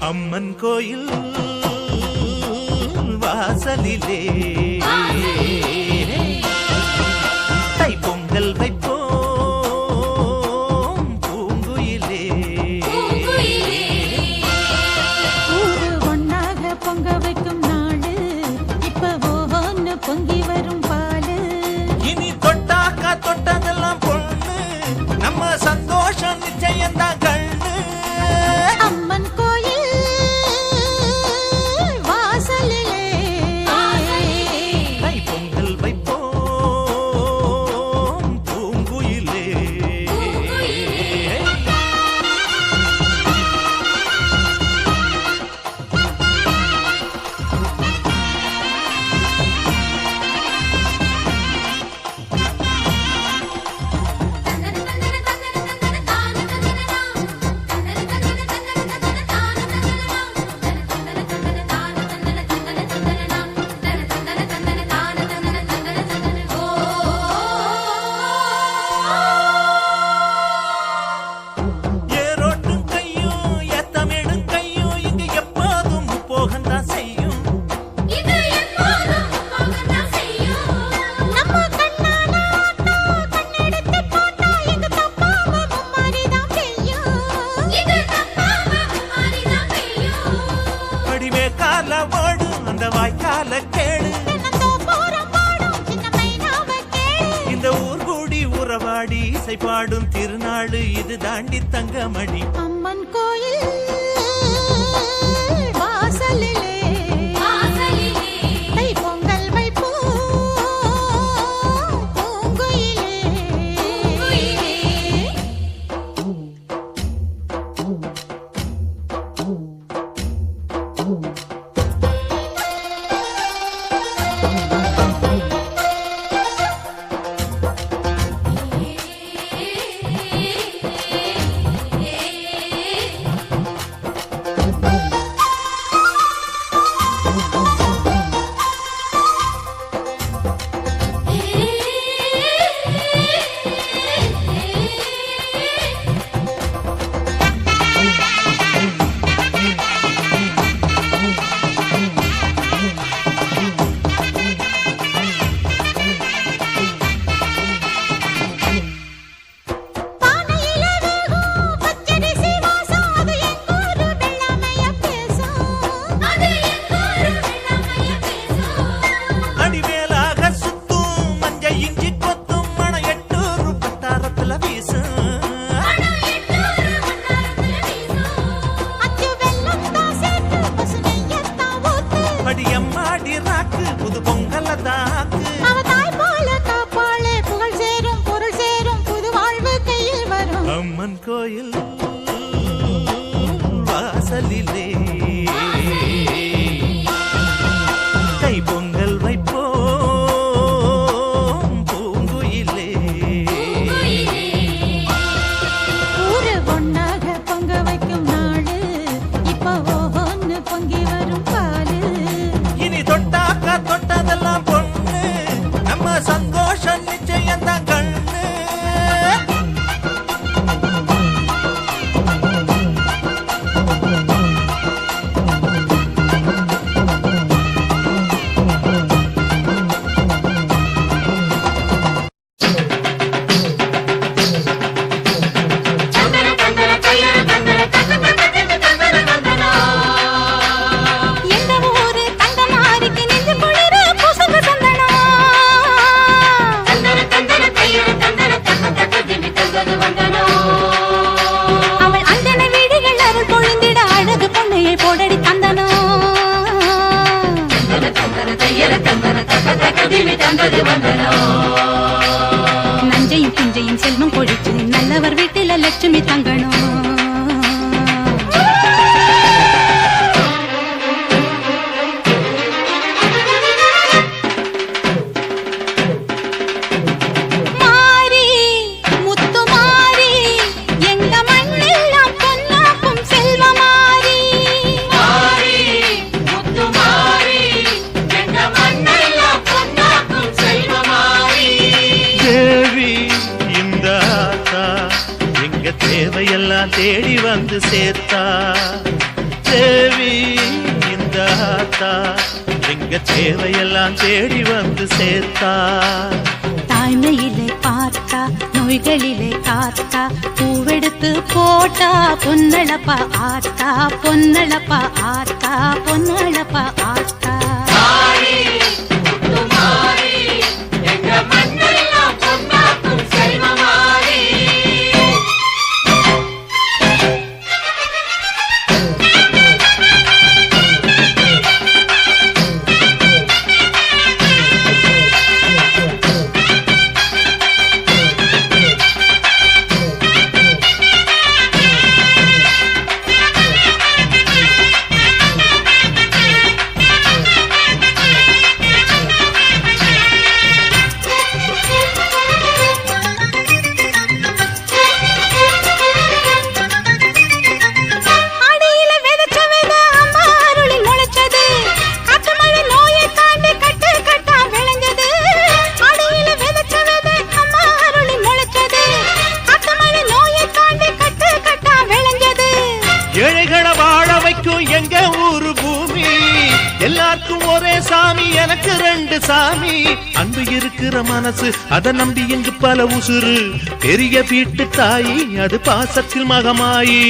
அம்மன் கோயில் வாசலிலே தை பொங்கல் வைப்போம் பூங்குயிலே. ஊரு ஒன்னாக பொங்க வைக்கும் நாடு இப்ப ஒவ்வொன்னு பொங்கி வரும் பாலு. இனி தொட்டாக்கா தொட்டதெல்லாம் பொண்ணு நம்ம சந்தோஷம் நிச்சயம்தான் கண்ணு. அம்மன் கோயில் வாசலிலே தை பொங்கல் வைப்போம் பூங்குயிலே. ஏரோட்டும் கையும் ஏத்தமிடும் கையும் இங்கு எப்போதும் போகத்தான் செய்யும். நம்ம கண்ணான ஆட்டோ கண்ணெடுத்து போட்டா இது தப்பாம மும்மாரிதான் பெய்யும். படிவே கால ஓடும் அந்த வாய்க்கால கேடு. தினந்தோறும் பாடும் சின்ன மைனாவ கேளு. இந்த ஊர் கூடி உறவாடி இசை பாடும் திருநாடு இது தாண்டி தங்கமணி. அம்மன் கோயில் வாசலிலே தை பொங்கல் வைப்போம் பூங்குயிலே. பானையில வேகும் பச்சரிசி வாசம் அது எங்கூரு வெள்ளாமைய பேசும். அடிவேலாக சுத்தும் மஞ்ச இஞ்சி கொத்தும் மண எட்டூர் பட்டாரத்துல வீசும். அச்சு வெல்லத்தான் சேர்த்து பசு நெய்யத்தான் ஊத்து. படியம்மாடி ராக்கு புது பொங்கல தாக்கு. அவ தாய் போல காப்பாளே புகழ் சேரும் பொருள் சேரும் புது வாழ்வு கையில் வரும். அம்மன் கோயில் வாசலிலே தை பொங்கல் வைப்போம் பூங்குயிலே. ஊரு ஒன்னாக பொங்க வைக்கும் நாடு இப்ப ஒவ்வொன்னு பொங்கி வரும் பாலு. இனி தொட்டாக்கா தொட்டதெல்லாம் பொண்ணு நம்ம சந்தோஷம் நிச்சயம்தான் கண்ணு. எந்த ஊரு தங்கமாருக்கு நெஞ்சு குளிர பூசுங்க சந்தனம். அவள் அஞ்சன வீடுகள் அருள் பொழிந்திட அழகு பொண்ணையை போடடி தந்தனம். நஞ்சையும் பிஞ்சையும் செல்வம் கொழிச்சு நல்லவர் வீட்டில லட்சுமி தங்கணும். மாரி முத்து மாரி எங்க மண்ணெல்லாம் பொன்னாக்கும் செல்வமாரி. தேவி இந்த ஆத்தா எங்க தேவையெல்லாம் தேடி வந்து சேர்த்தா. தேவி இந்த ஆத்தா எங்க தேவையெல்லாம் தேடி வந்து சேர்த்தா. தாய்மையிலே பார்த்தா நோய்களிலே காத்தா பூவெடுத்து போட்டா பொன்னளப்பா ஆத்தா பொன்னளப்பா ஆத்தா பொன்னளப்பா ஆத்தா. எங்க ஊரு பூமி எல்லாருக்கும் ஒரே சாமி எனக்கு ரெண்டு சாமி. அன்பு இருக்கிற மனசு அதை நம்பி இங்கு பல உசுறு பெரிய வீட்டு தாயி அது பாசத்தில் மகமாயி.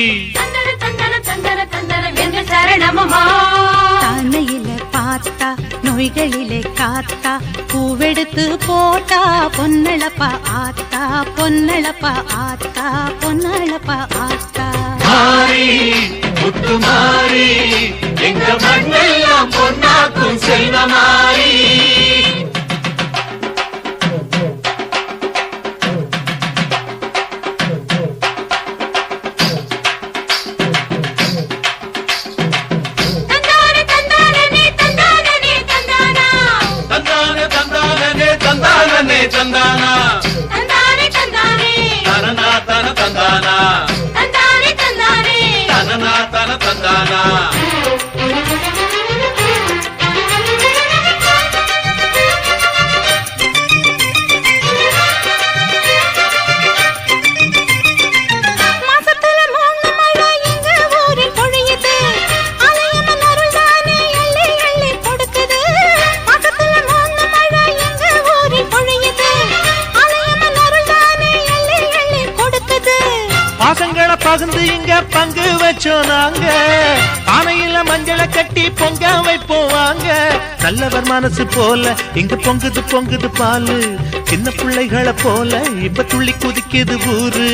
தானையில பார்த்தா நோய்களிலே காத்தா பூவெடுத்து போட்டா பொன்னளப்பா ஆத்தா பொன்னளப்பா ஆத்தா பொன்னளப்பா ஆத்தா. முத்து மாறி எங்க மண்ணெல்லாம் பொன்னாக்கும் செல்வமாரி. தந்தானா தனனா தன தந்தானா தனனா தன தந்தானா. பாசங்களை பகிர்ந்து இங்க பங்கு வச்சோம் நாங்க பானையில மஞ்சளை கட்டி பொங்க வைப்போம் வாங்க. நல்லவர் மனசு போல இங்க பொங்குது பொங்குது பாலு சின்ன பிள்ளைகளை போல இப்ப துள்ளி குதிக்குது ஊரு.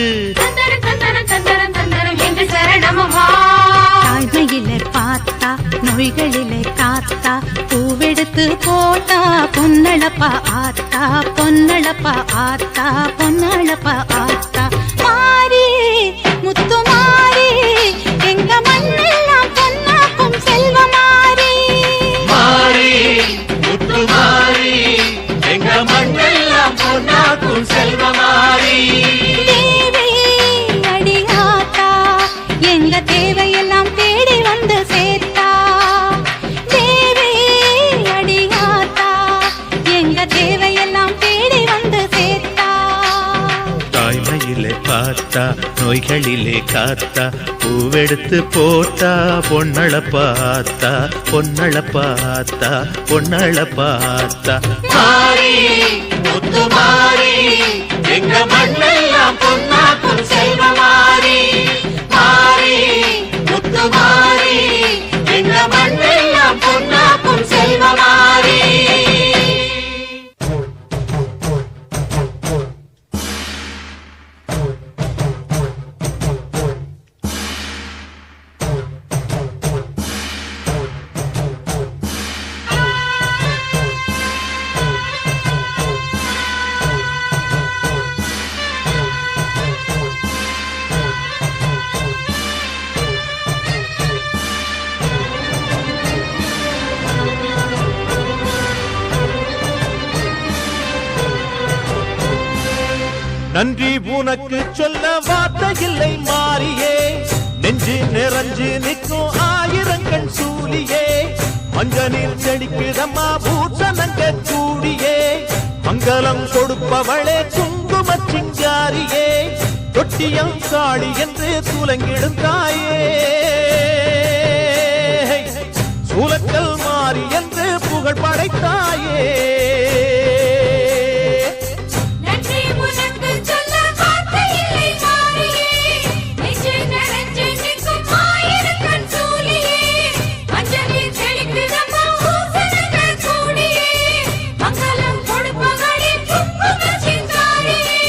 தாய்மையிலே பார்த்தா நோய்களிலே காத்தா பூவெடுத்து போட்டா பொன்னளப்பா ஆத்தா பொன்னளப்பா ஆத்தா பொன்னளப்பா ஆத்தா. மாறி முத்து மாறி எங்க மண்ணெல்லாம் பொன்னாக்கும் செல்வமாரி. மாறி முத்து மாறி எங்க மண்ணெல்லாம் பொன்னாக்கும் செல்வமாரி. தேவி அடியாத்தா எங்க தேவையெல்லாம் தேடி வந்து சேர்த்தா. தேவி அடியாத்தா எங்க தேவையெல்லாம் தேடி வந்து சேர்த்தா. தாய்மையிலே பார்த்தா நோய்களிலே காத்தா பூவெடுத்து போட்டா பொன்னளப்பாத்தா பொன்னளப்பாத்தா பொன்னளப்பாத்தா. மாறி முத்து மாறி எங்க மண்ணெல்லாம் பொன்னாக்கும் செல்வமாரி. மாறி முத்து மாறி எங்க மண்ணெல்லாம் பொன்னாக்கும் செல்வமாரி. நன்றி உனக்கு சொல்ல வார்த்தை இல்லை மாறியே நெஞ்சு நிறைஞ்சு நிற்கும் ஆயிரங்கண் சூலியே. மஞ்ச நீர் செடிக்குதம்மா பூசணங்க கூடியே மங்களம் கொடுப்பவளே குங்கும சிங்காரியே. தொட்டியம் காளி என்று துலங்கிடும் தாயே. சூலக்கல் மாறி என்று புகழ் படைத்தாயே நன்றி உனக்கு சொல்ல வார்த்தை இல்லை மாறியே நெஞ்சு நிறைஞ்சு நிற்கும் ஆயிரக்கண் சூலியே அஞ்சலி செழிக்குதம்மா ஊசனங்கள் கூடியே மங்களம் கொடுப்பவளே குங்கும சிங்காரியே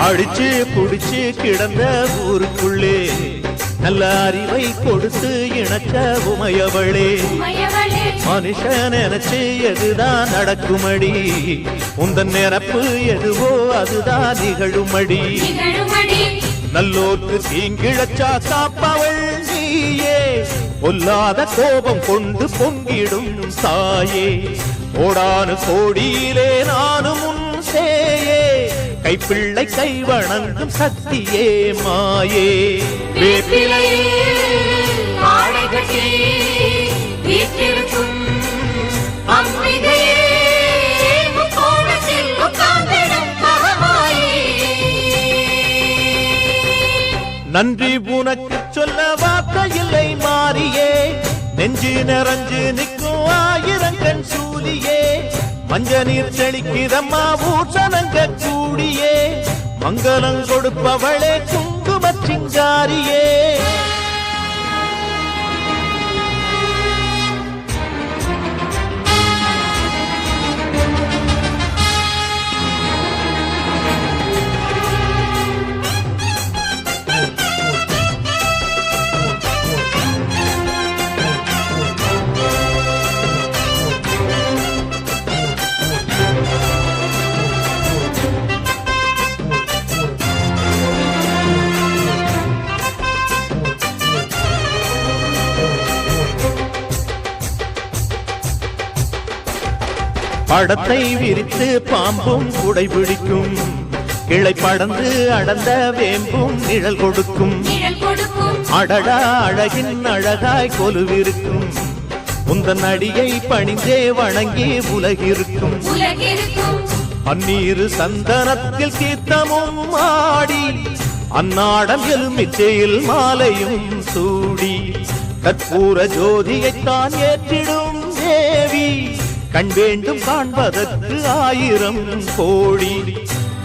அடிச்சு புடிச்சு கிடந்த ஊருக்குள்ளே நல்ல அறிவை கொடுத்து இணக்க உமையவளே மயவளே மனுஷன் நினைச்சு எதுதான் நடக்குமடி உந்தன் நிரப்பு எதுவோ அதுதான் நிகழுமடி நிகழுமடி நல்லோர்க்கு தீங்கிழச்சா காப்பவள் நீயே பொல்லாத கோபம் கொண்டு பொங்கிடும் தாயே கோடானு கோடியிலே நானும் உன் சேயே கைப்பிள்ளை கை வணங்கும் சக்தியே மாயே வேப்பிலையில் மாலை கட்டி வீற்றிருக்கும் அம்பிகையே முக்கோணத்தில் உட்கார்ந்திடும் மகமாயே நன்றி உனக்கு சொல்ல வார்த்தை இல்லை மாறியே நெஞ்சு நிறைஞ்சு நிற்கும் ஆயிரங்கண் சூலியே மஞ்ச நீர் செழிக்கிறம்மா ஊசனங்க கூடியே மங்களம் கொடுப்பவளே குங்கும சிங்காரியே படத்தை விரித்து பாம்பும் குடை பிடிக்கும் கிளை படந்து அடர்ந்த வேம்பும் நிழல் கொடுக்கும் நிழல் கொடுக்கும் அடடா அழகின் அழகாய் கொலுவிருக்கும் உந்தன் அடியை பணிந்தே வணங்கி உலகிருக்கும் உலகிருக்கும் அந்நீரு சந்தனத்தில் தீர்த்தமும் ஆடி அந்நாடம் எலுமிச்சையில் மாலையும் சூடி கற்பூர ஜோதியைத்தான் ஏற்றிடும் தேவி கண் வேண்டும் காண்பதற்கு ஆயிரம் கோடி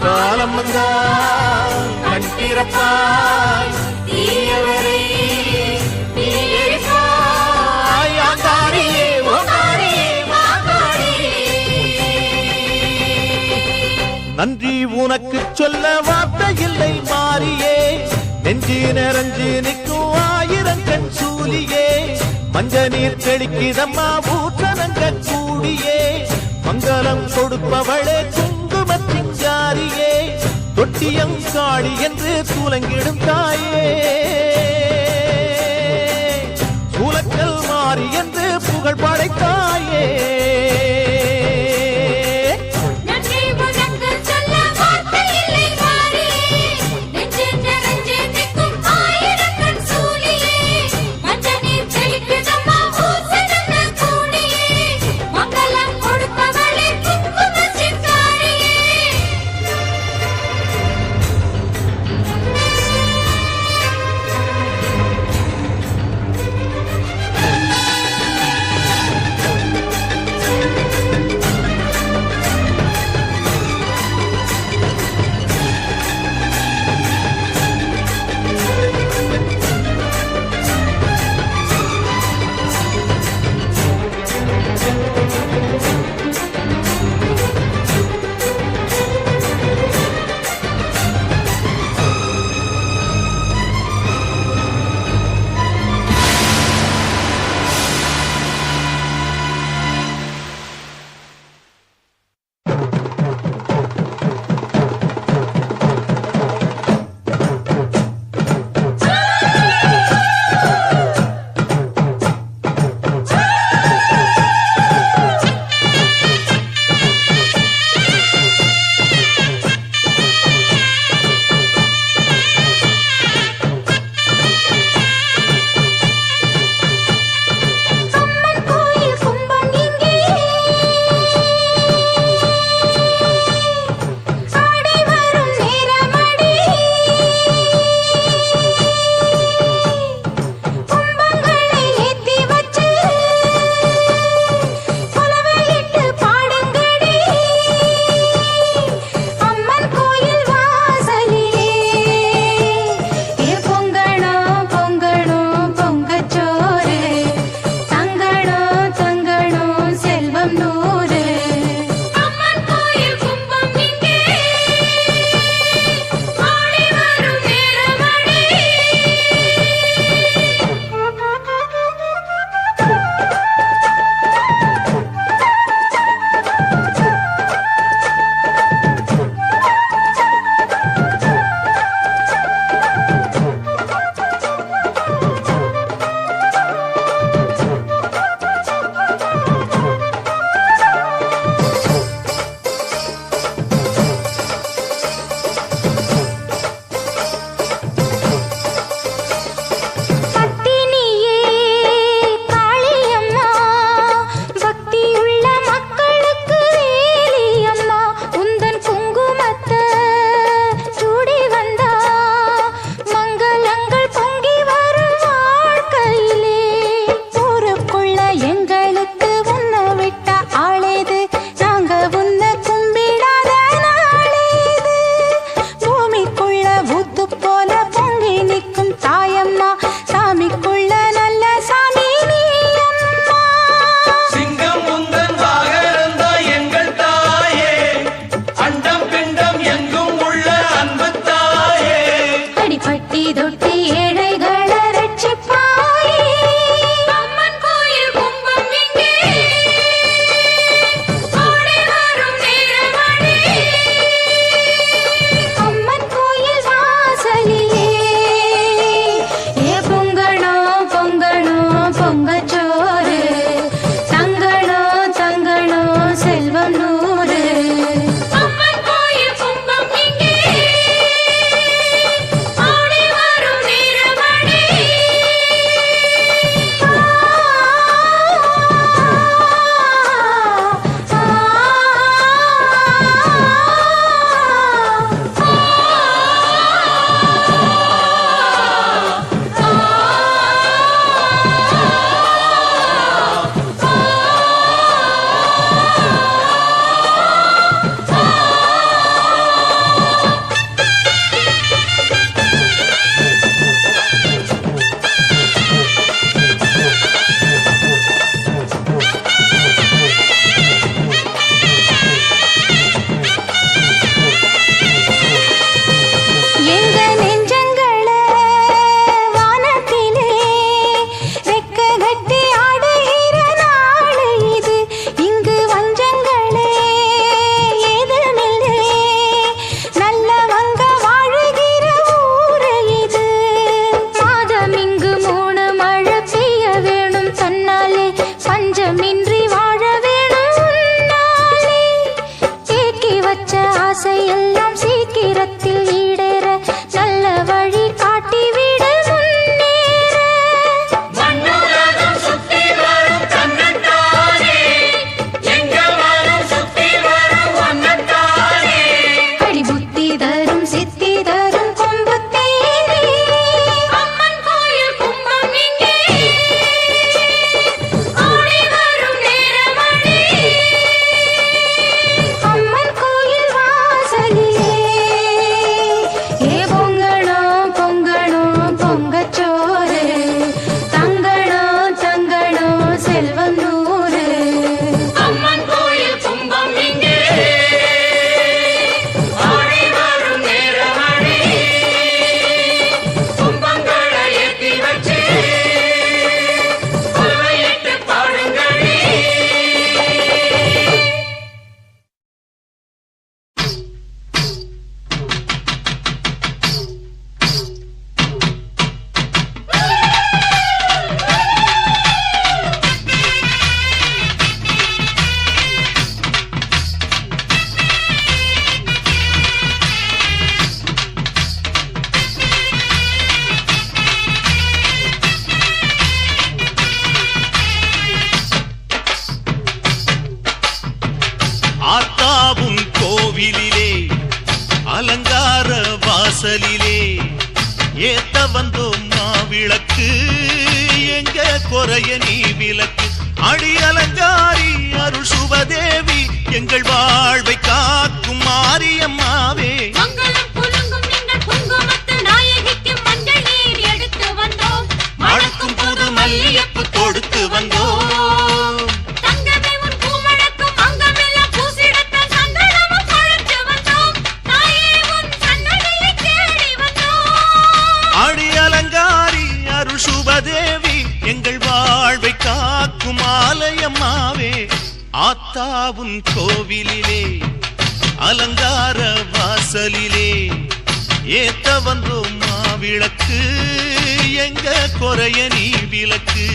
காலம் வந்தால் கண் திறப்பாய் தீயவரே தீயரிப்பாய் ஆங்காரியே ஓங்காரியே மாங்காரியே நன்றி உனக்கு சொல்ல வார்த்தை இல்லை மாறியே நெஞ்சு நிறைஞ்சு நிற்கும் ஆயிரங்கண் சூலியே மஞ்ச நீர் தெளிக்கிதம்மா ஊற்றனங்க கூடியே மங்களம் கொடுப்பவளே குங்கும சிங்காரியே தொட்டியம் காளி என்று சூலங்கிடும் தாயே சூலக்கல் மாறி என்று புகழ் படைத்தாயே நன்றி உனக்கு சொல்ல வார்த்தை இல்லை மாறியே நெஞ்சு நிறைஞ்சு நிற்கும் ஆயிரக்கண் சூலியே மஞ்ச நீர் செழிக்குதம்மா ஊசனங்கள் கூடியே மங்களம் கொடுப்பவளே குங்கும சிங்காரியே அலங்கார வாசலிலே ஏத்த வந்தோம் மாவிளக்கு எங்க குறைய நீ விளக்கு அடி அலங்காரி அருள் சுபதேவி எங்கள் வாழ்வை காக்கும் மாரியம்மாவே மங்களம் புலங்கும் எங்கள் குங்குமத்து நாயகிக்கு மஞ்சள் நீர் எடுத்து வந்தோம் மணக்கும் புது மல்லியப்பு கொடுத்து வந்தோம் தங்கமே உன் பூமழக்கும் அங்கமெல்லாம் பூசிடத்தான் சங்கடமும் பழச்சு வந்தோம் தாயே உன் சன்னதியை தேடி வந்தோம் அடி அலங்காரி அருள் சுபதேவி எங்கள் வாழ்வை காக்கும் ஆலயம்மாவே ஆத்தாவுன் கோவிலிலே அலங்கார வாசலிலே ஏத்த வந்தோம் மாவிளக்கு எங்க குறைய நீ விளக்கு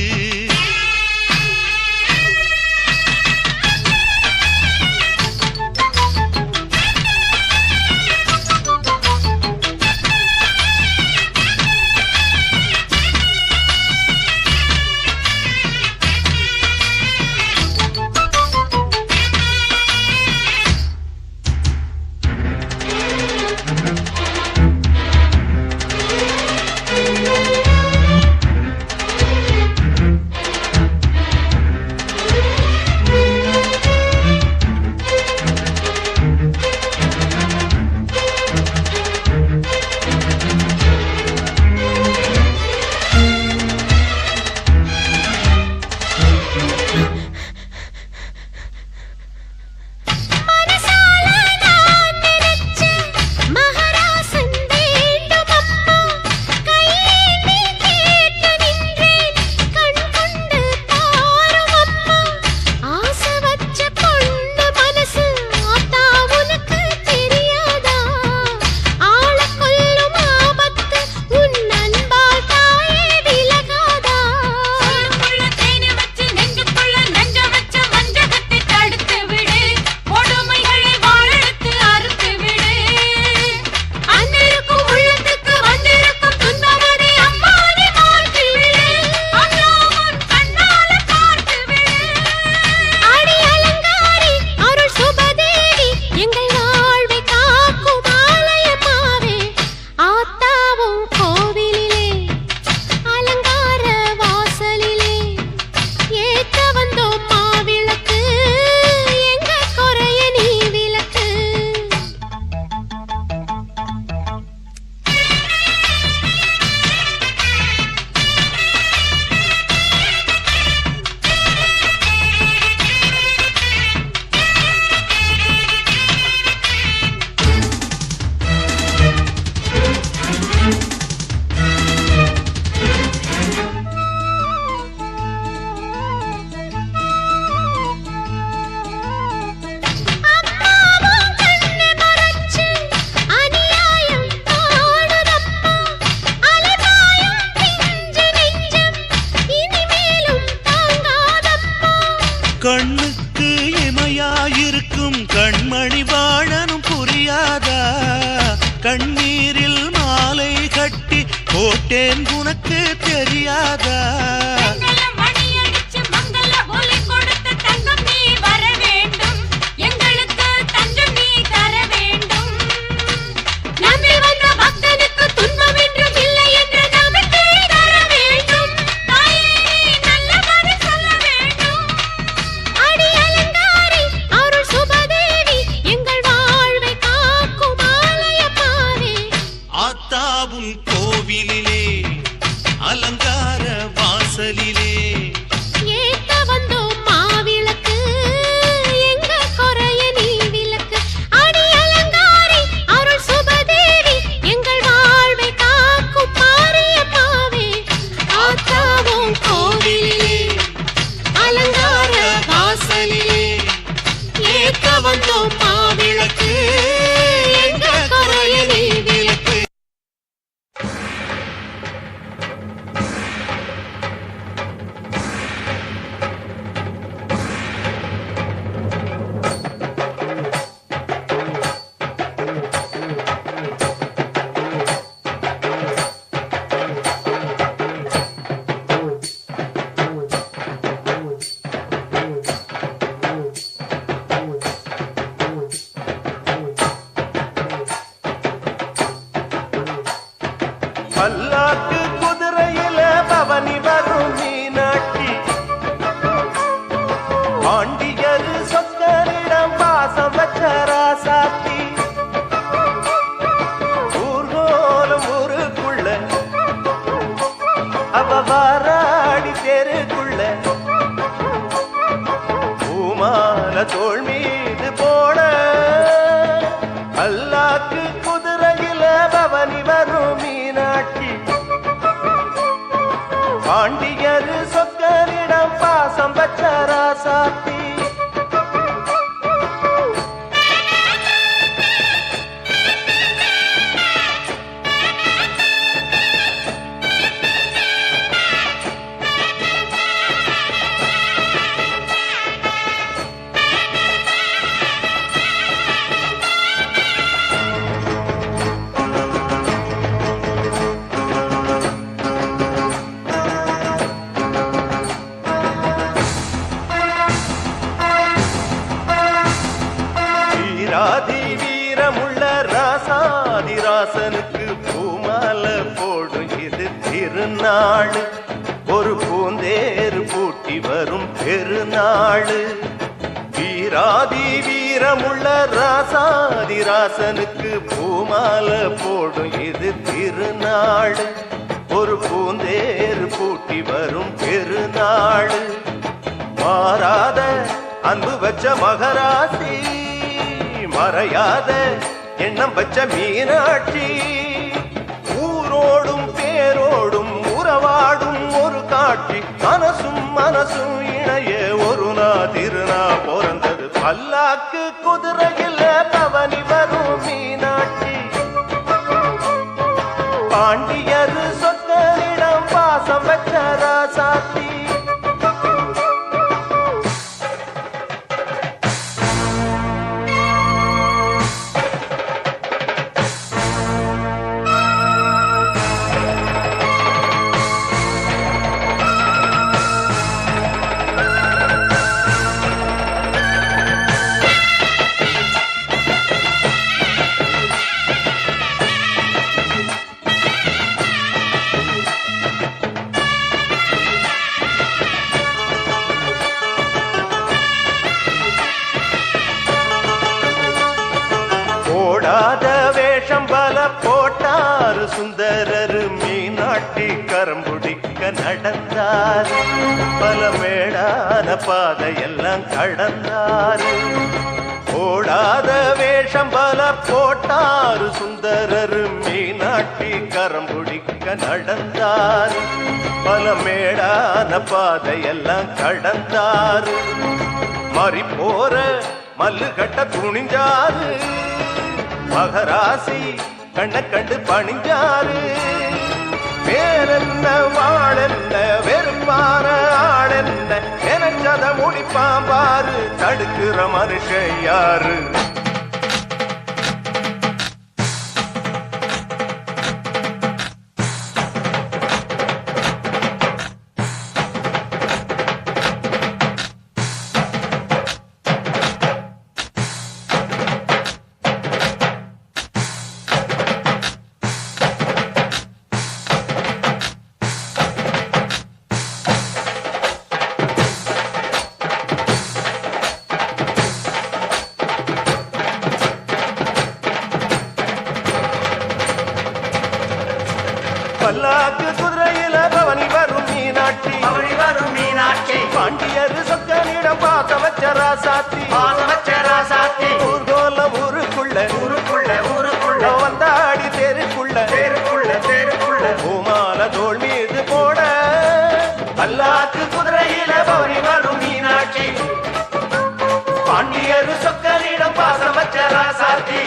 கண்ணுக்கு இமையாயிருக்கும் கண்மணி வாழனும் புரியாதா கண்ணீரில் மாலை கட்டி போட்டேன் உனக்கு தெரியாதா கோவிலிலே அலங்கார வாசலிலே ஏத்த வந்தோம் மாவிளக்கு எங்க குறைய நீ விளக்கு அடி அலங்காரி அருள் சுபதேவி எங்கள் வாழ்வை காக்கும் மாரியம்மாவே ஆத்தாவும் கோவிலிலே அலங்கார வாசலிலே ஏத்த வந்தோம் மாவிளக்கு எங்க குறைய நீ விளக்கு பல்லாக்கு குதிரையில பவனி வரும் மீனாட்சி பாண்டியர் சொக்கரிடம் பாசம் வச்ச ராசாத்தி ஊர்கோலம் ஊருக்குள்ள அவ வாராடி தெருக்குள்ள பூமால தோள் மீது போட பல்லாக்கு குதிரையில பவனி வரும் மீனாட்சி பாண்டியர் சொக்கரிடம் பாசம் வச்ச ராசாத்தி வீராதி வீரமுள்ள ராசாதிராசனுக்கு பூமால போடும் இது திருநாள் ஒரு பூந்தேறு பூட்டி வரும் பெருநாள் வீராதி வீரமுள்ள ராசாதிராசனுக்கு பூமால போடும் இது திருநாள் ஒரு பூந்தேறு பூட்டி வரும் பெருநாள் மாறாத அன்பு வச்ச மகராசி மறையாத எண்ணம் வச்ச மீனாட்சி ஊரோடும் பேரோடும் உறவாடும் ஒரு காட்சி மனசும் மனசும் இணைய ஒரு திருநா பிறந்தது பல்லாக்கு குதிரையில் பவனி வரும் மீனாட்சி பாண்டியர் சொக்கரிடம் பாசம் வச்ச ராசாத்தி போடாத வேஷம் பல போட்டார் சுந்தரர் மீனாட்சி கரம்புடிக்க நடந்தார் பல மேடான பாதையெல்லாம் கடந்தார் போடாத வேஷம் பல போட்டார் சுந்தரர் மீனாட்சி கரம்புடிக்க நடந்தார் பல மேடான பாதையெல்லாம் கடந்தார் மாறி போற மல்லு கட்ட துணிஞ்சாரு மகராசி கண்ண கண்டு பணிஞ்சாரு வேறென்ன வாழென்ன வெறுப்பான ஆளென்ன நினைச்சத முடிப்பாம்பாரு தடுக்கிற மனுஷன் யாரு பல்லாக்கு குதிரையில பவனி வரும் மீனாட்சி பாண்டியர் சொக்கனிடம் பாச வச்ச ராசாத்தி ஊர்கோலம் ஊருக்குள்ள வந்தாடி தெருக்குள்ள பூமால தோள் மீது போட பல்லாக்கு குதிரையில பவனி வரும் மீனாட்சி பாண்டியர் சொக்கனிடம் பாச வச்ச ராசாத்தி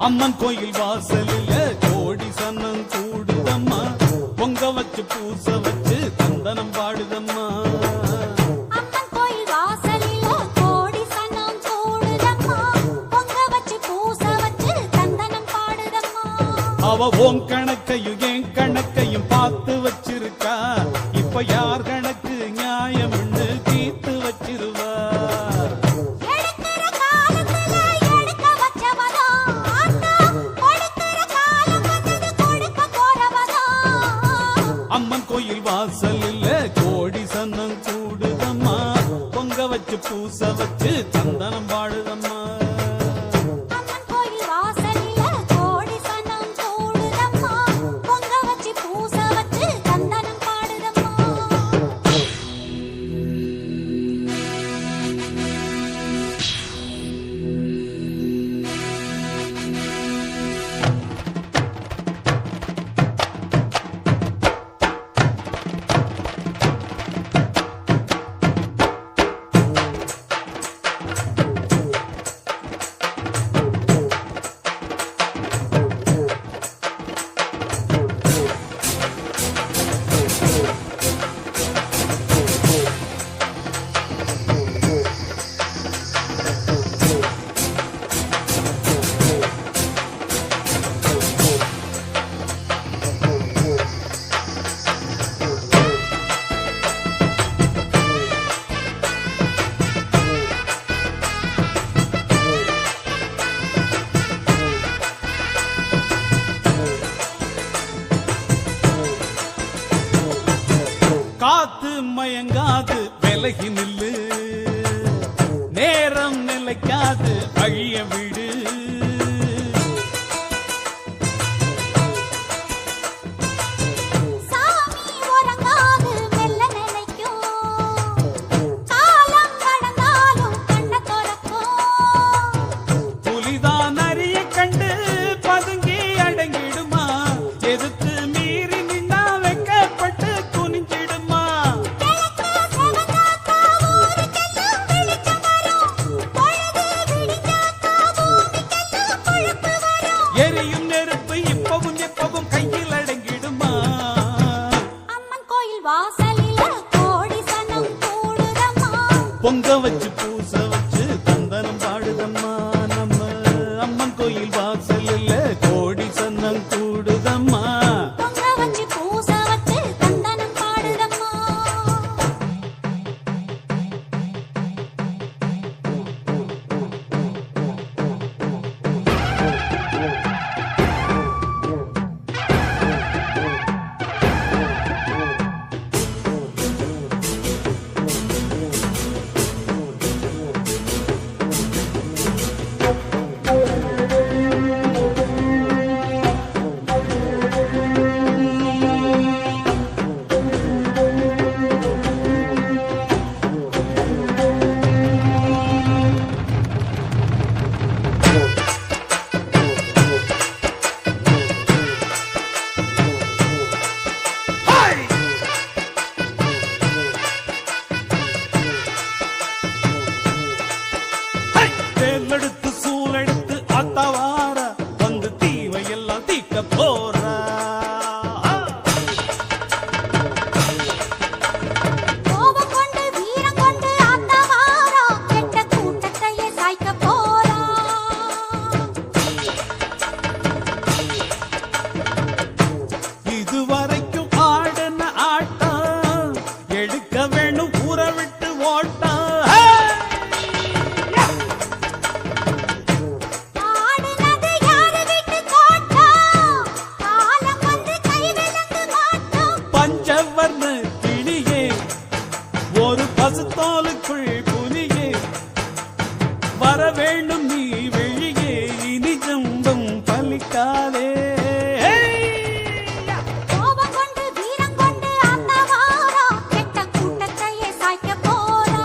அம்மன் கோயில் வாசலில கோடி சன்னம் கூடுதம்மா பொங்க வச்சு பூச வச்சு தந்தனம் பாடுதம்மா அம்மன் கோயில் வாசலில கோடி சனம் கூடுதம்மா பொங்க வச்சு பூச வச்சு தந்தனம் பாடுதம்மா அவ ஓம் கணக்கையும் என் கணக்கையும் பார்த்து வச்சிருக்கா இப்ப யார் கணக்கு நியாயம்னு தீர்த்து வச்சிருவா எடுக்கிற காலத்துல எடுக்க வச்சவதா ஆத்தா கொடுக்கிற காலம் வந்தது கொடுக்க போறவதா அம்மன் கோயில் வாசலில் கோடி சன்னம் கூடுதம்மா பொங்க வச்சு பூச வச்சு சந்தனம் பாடுதம்மா அம்மன் கோயில் வாசலில கோடி சனம் கூடுதம்மா பொங்க வச்சு பூச வச்சு தந்தனம் பாடுதம்மா காத்து மயங்காது விலகி நில்லு நேரம் நிலைக்காது வழிய விடு சாமி உறங்காது மெல்ல நினைக்கும் காலம் கடந்தாலும் கண்ண திறக்கும் புலிதான் அரிய கண்டு பதுங்கி அடங்கிடுமா எதுக்கு மீறி நின்னா வெக்கப்பட்டு குனிஞ்சிடுமா கிழக்கு செவந்தாக்கா ஊருக்கெல்லாம் வெளிச்சம் வரும் பொழுது விடிஞ்சாக்கா பூமிக்கெல்லாம் பொழுப்பு வரும் எரியும் நெருப்பு இப்பவும் எப்பவும் கையில் அடங்கிடுமா அம்மன் கோயில் வாசலில கோடி சனம் கூடுதம்மா பொங்க வச்சு பூச வச்சு தந்தனம் பாடுதம்மா நம்ம அம்மன் கோயில் வாசலில் கோடி சன்னம் கூடுதம்மா பொங்க வச்சு பூச வச்சு தந்தனம் பாடுதம்மா தேர்ந்தெடுத்து சூழெடுத்து அத்தவார வந்து தீவையெல்லாம் தீக்க போறா கோபம் கொண்டு வீரம் கொண்டு அந்த வாரா கெட்ட கூட்டத்தையே சாய்க்க போறா இதுவரைக்கும் ஆடின ஆட்டம் எடுக்க வேணும் ஊற விட்டு ஓட்டம் ஆடுனது யாரு வீட்டு கோட்டா காலம் வந்து கை விலங்கு மாட்டோம் பஞ்சவர்ண கிளியே ஒரு பசுத்தோலுக்குள் புலியே வர வேண்டும் நீ வெளியே இனி ஜம்பம் பலிக்காதே கோபம் கொண்டு வீரம் கொண்டு அந்த வாரா கெட்ட கூட்டத்தையே சாய்க்க போறா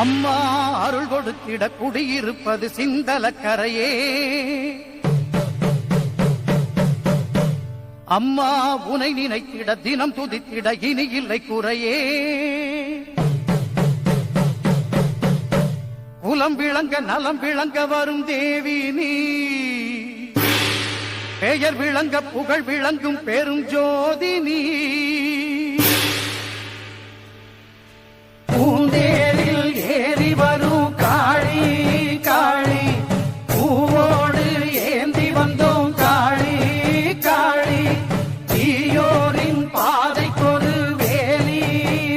அம்மா அருள் கொடுத்திட குடியிருப்பது சிந்தலக்கரையே. அம்மா உனை நினைத்திட தினம் துதித்திட இனி இல்லை குறையே. குலம் விளங்க நலம் விளங்க வரும் தேவி நீ, பெயர் விளங்க புகழ் விளங்கும் பெரும் ஜோதி நீ. பூந்தேரில் ஏறி வரும் காளி காளி, பூவோடு ஏந்தி வந்தோம் காளி காளி. தீயோரின் பாதைக்கொரு வேலி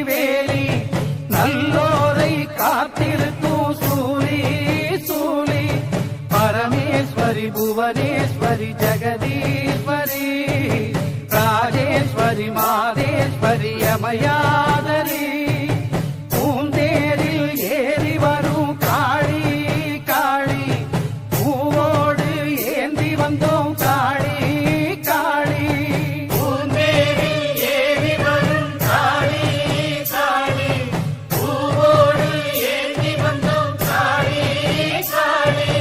வேலி, நல்லோரை காத்திருக்கும் சூரி சூலி. பரமேஸ்வரி புவனேஸ்வரி ஜெகதீஸ்வரி, ராஜேஸ்வரி மாதேஸ்வரி அமயாதரி. பூந்தேரில் ஏறி வரும் காளி காளி, பூவோடு ஏந்தி வந்தோம் காளி காளி. பூந்தேரில் ஏறி வரும் காளி காளி, பூவோடு ஏந்தி வந்தோம் காளி காளி.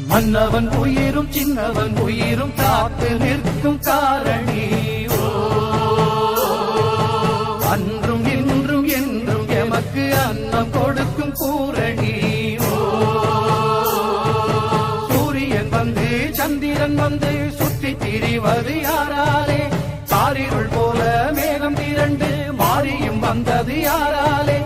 மன்னவன் உயிரும் சின்னவன் உயிரும் காத்து நிற்கும் காரணி. ஓ, அன்றும் இன்றும் என்றும் எமக்கு அன்னம் கொடுக்கும் பூரணி. ஓ, சூரியன் வந்து சந்திரன் வந்து சுற்றி திரிவது யாராலே? சாரிருள் போல மேகம் திரண்டு மாறியும் வந்தது யாராலே?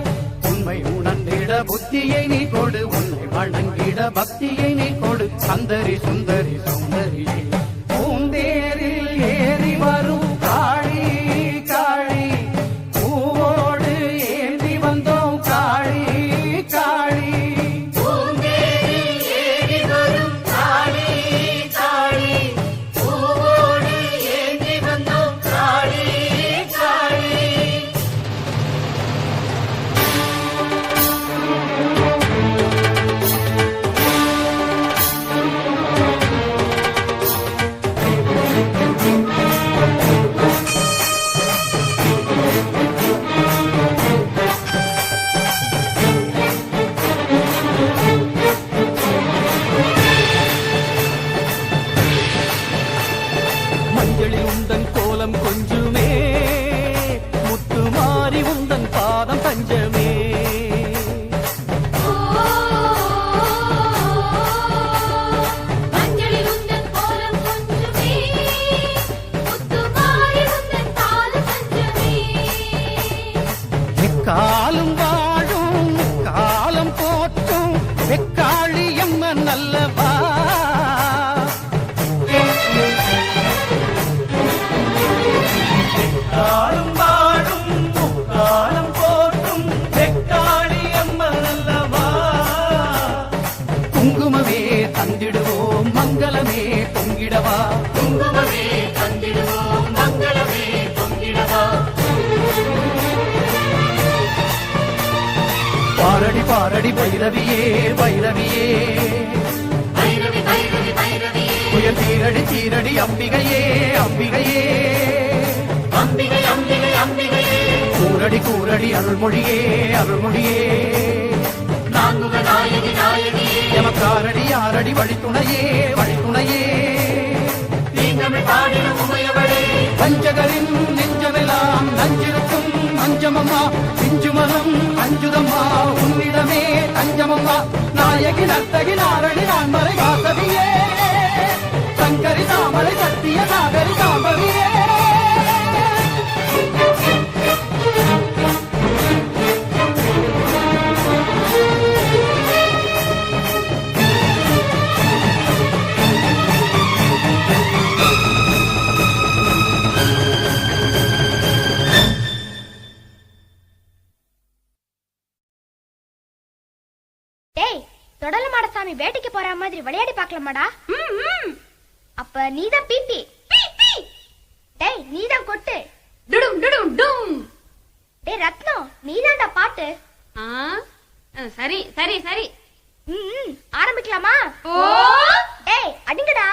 உண்மை உணர்ந்திட புத்தியை நீ கொடு, உன்னை வணங்கிட பக்தியை நீ கொடு. சந்தரி சுந்தரி சுந்தரி, பூந்தேரில் ஏறி வரும் காளி காளி, பூவோடு ஏந்தி வந்தோம் காளி காளி. பூந்தேரில் ஏறி வரும் காளி காளி, பூவோடு ஏந்தி வந்தோம் காளி காளி. மஞ்சளில் உந்தன் கோலம் கொஞ்சுமே, முத்து மாறி உந்தன் பாதம் தஞ்சமே. மஞ்சளில் உந்தன் கோலம் கொஞ்சுமே, முத்துமாரி உந்தன் பாதம் தஞ்சமே. எக்காலும் வாழும் காலம் போற்றும் வெக்காளி அம்மன் அல்லவா. காலம் வாழும் காலம் போற்றும் வெக்காளி அம்மன் அல்லவா. குங்குமமே தந்திடுவோம் மங்களமே பொங்கிடவா. குங்குமமே தந்திடுவோம் மங்களமே பொங்கிடவா. பாரடி பாரடி பைரவியே பைரவியே, பைரவி பைரவி பைரவியே, புயல் தீரடி தீரடி அம்பிகையே அம்பிகையே. அம்பிகை அம்பிகை அம்பிகையே, கூரடி கூரடி அருள்மொழியே அருள்மொழியே. நான்முக நாயகி நாயகியே, எமக்காரடி யாரடி வழித்துணையே வழித்துணையே. தீங்கமிழ் பாடிடும் உமையவளே, பஞ்சகரின் நெஞ்சமெல்லாம் நஞ்சிருக்கும் அஞ்சமம்மா. பிஞ்சுமலம் அஞ்சுதம்மா உன்னிடமே தஞ்சமம்மா. நாயகி நர்த்தகி நாரணி நான்மறை வாசவியே, சங்கரி தாமரை சத்திய நாகரி சாம்பவியே. டேய் தொடல மாட சாமி வேட்டைக்கு போற மாதிரி விளையாடி பார்க்கலாமாடா? அப்ப நீதான் பீப்பி. டேய் நீதான் கொட்டு. டுடும் டுடும் டும். டேய் ரத்னம் நீதான்டா பாட்டு. சரி சரி சரி. ஆரம்பிக்கலாமா? ஓ டேய் அடிங்கடா.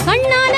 கண்ணால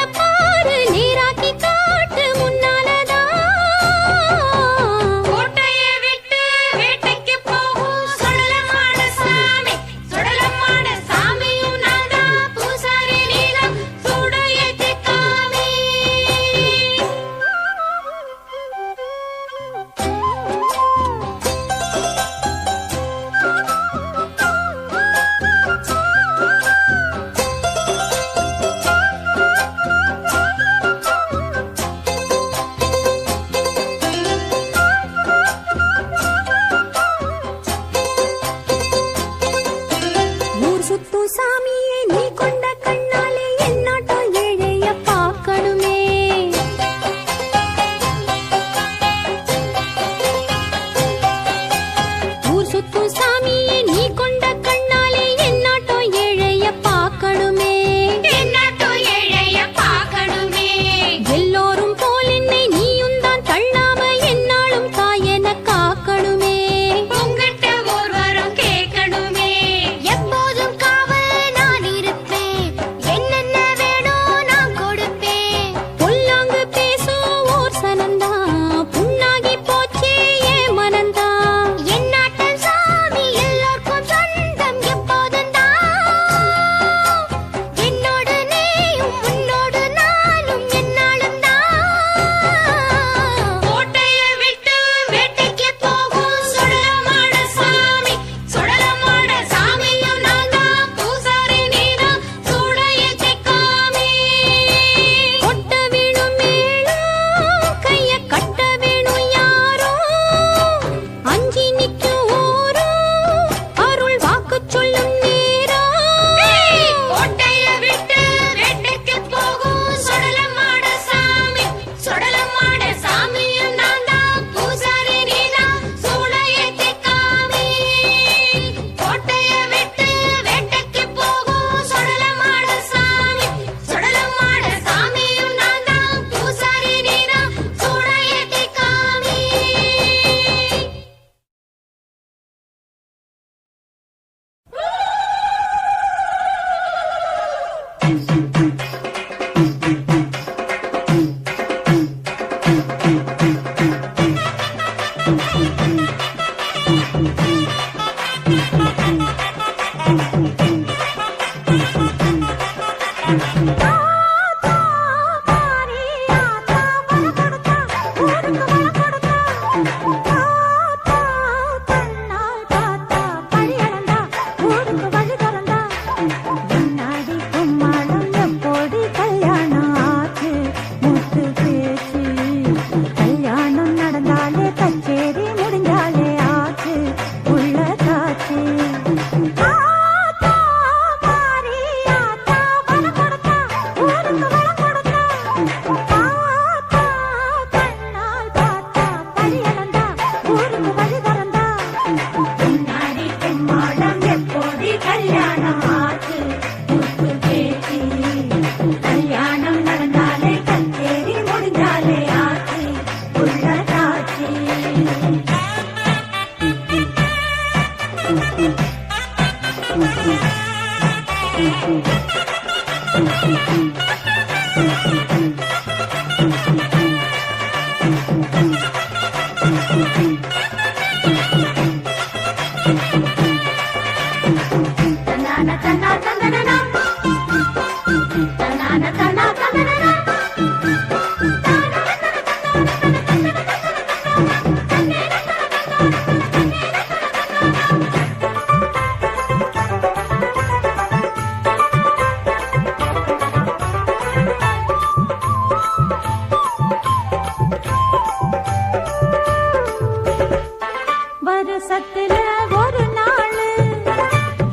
வருஷத்துல ஒரு நாள்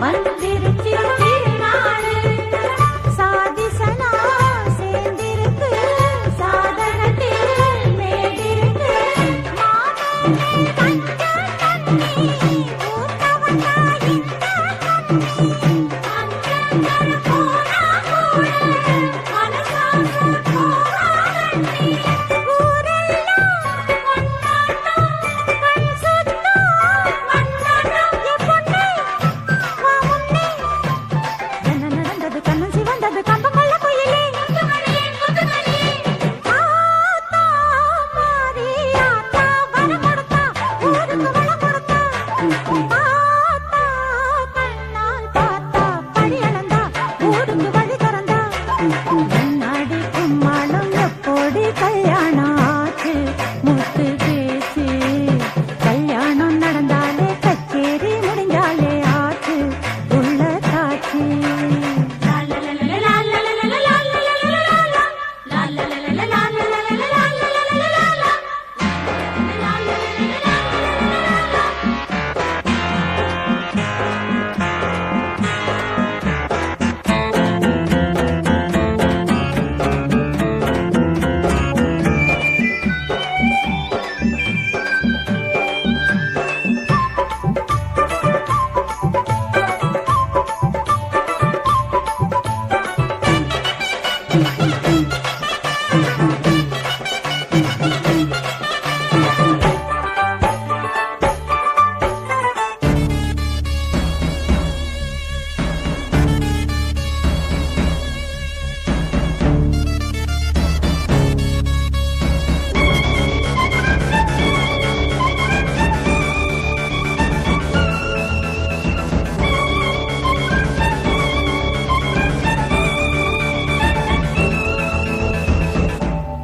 வந்திருச்சு திருநாள் சாதிசனா சேர்ந்திருக்கு சாதனத்தில் மேடிருக்கு மாமனே கஞ்ச தண்ணி ஊத்தவனா இந்த தண்ணி அஞ்சங்கர போனா கூட மனசாச போகாதண்ணி ஊரெல்லாம் கொண்டாட்டம் கண் சுத்தம் மண்ணாட்டம் எப்பொண்ணே வா முன்னே என்ன நடந்தது கண்ணன் சிவந்தது கம்பங்கொள்ள குயிலே ஆத்தா மாறி ஆத்தா வரம் கொடுத்தா ஊருக்கு வளம் கொடுத்தா ஆத்தா கண்ணால் பார்த்தா பழி அளந்தா ஊருக்கு வழி திறந்தா முன்னாடி கும்மாளம் எப்போடி கல்யாணம் ஆச்சு முத்து பேச்சு கல்யாணம் நடந்தாலே கச்சேரி முடிஞ்சாலே ஆச்சு உள்ள காட்சி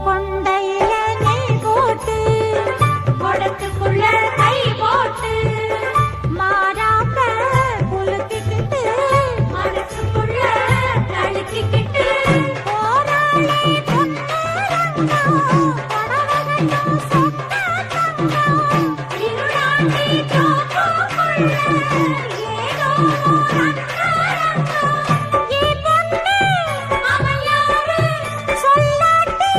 கொண்டையில நெய் போட்டு கொடத்துக்குள்ள கை போட்டு மாறாப்ப குலுக்கிக்கிட்டு மனசுக்குள்ள தழுக்கிக்கிட்டு போராளே பொன்னரங்கம் படவகட்டும் சொக்க தங்கம் இருளாண்டி ஜோப்புக்குள்ள ஏதோ ரங்கரங்கம் ஏ பொண்ணே அவன் யாரு சொல்லாட்டி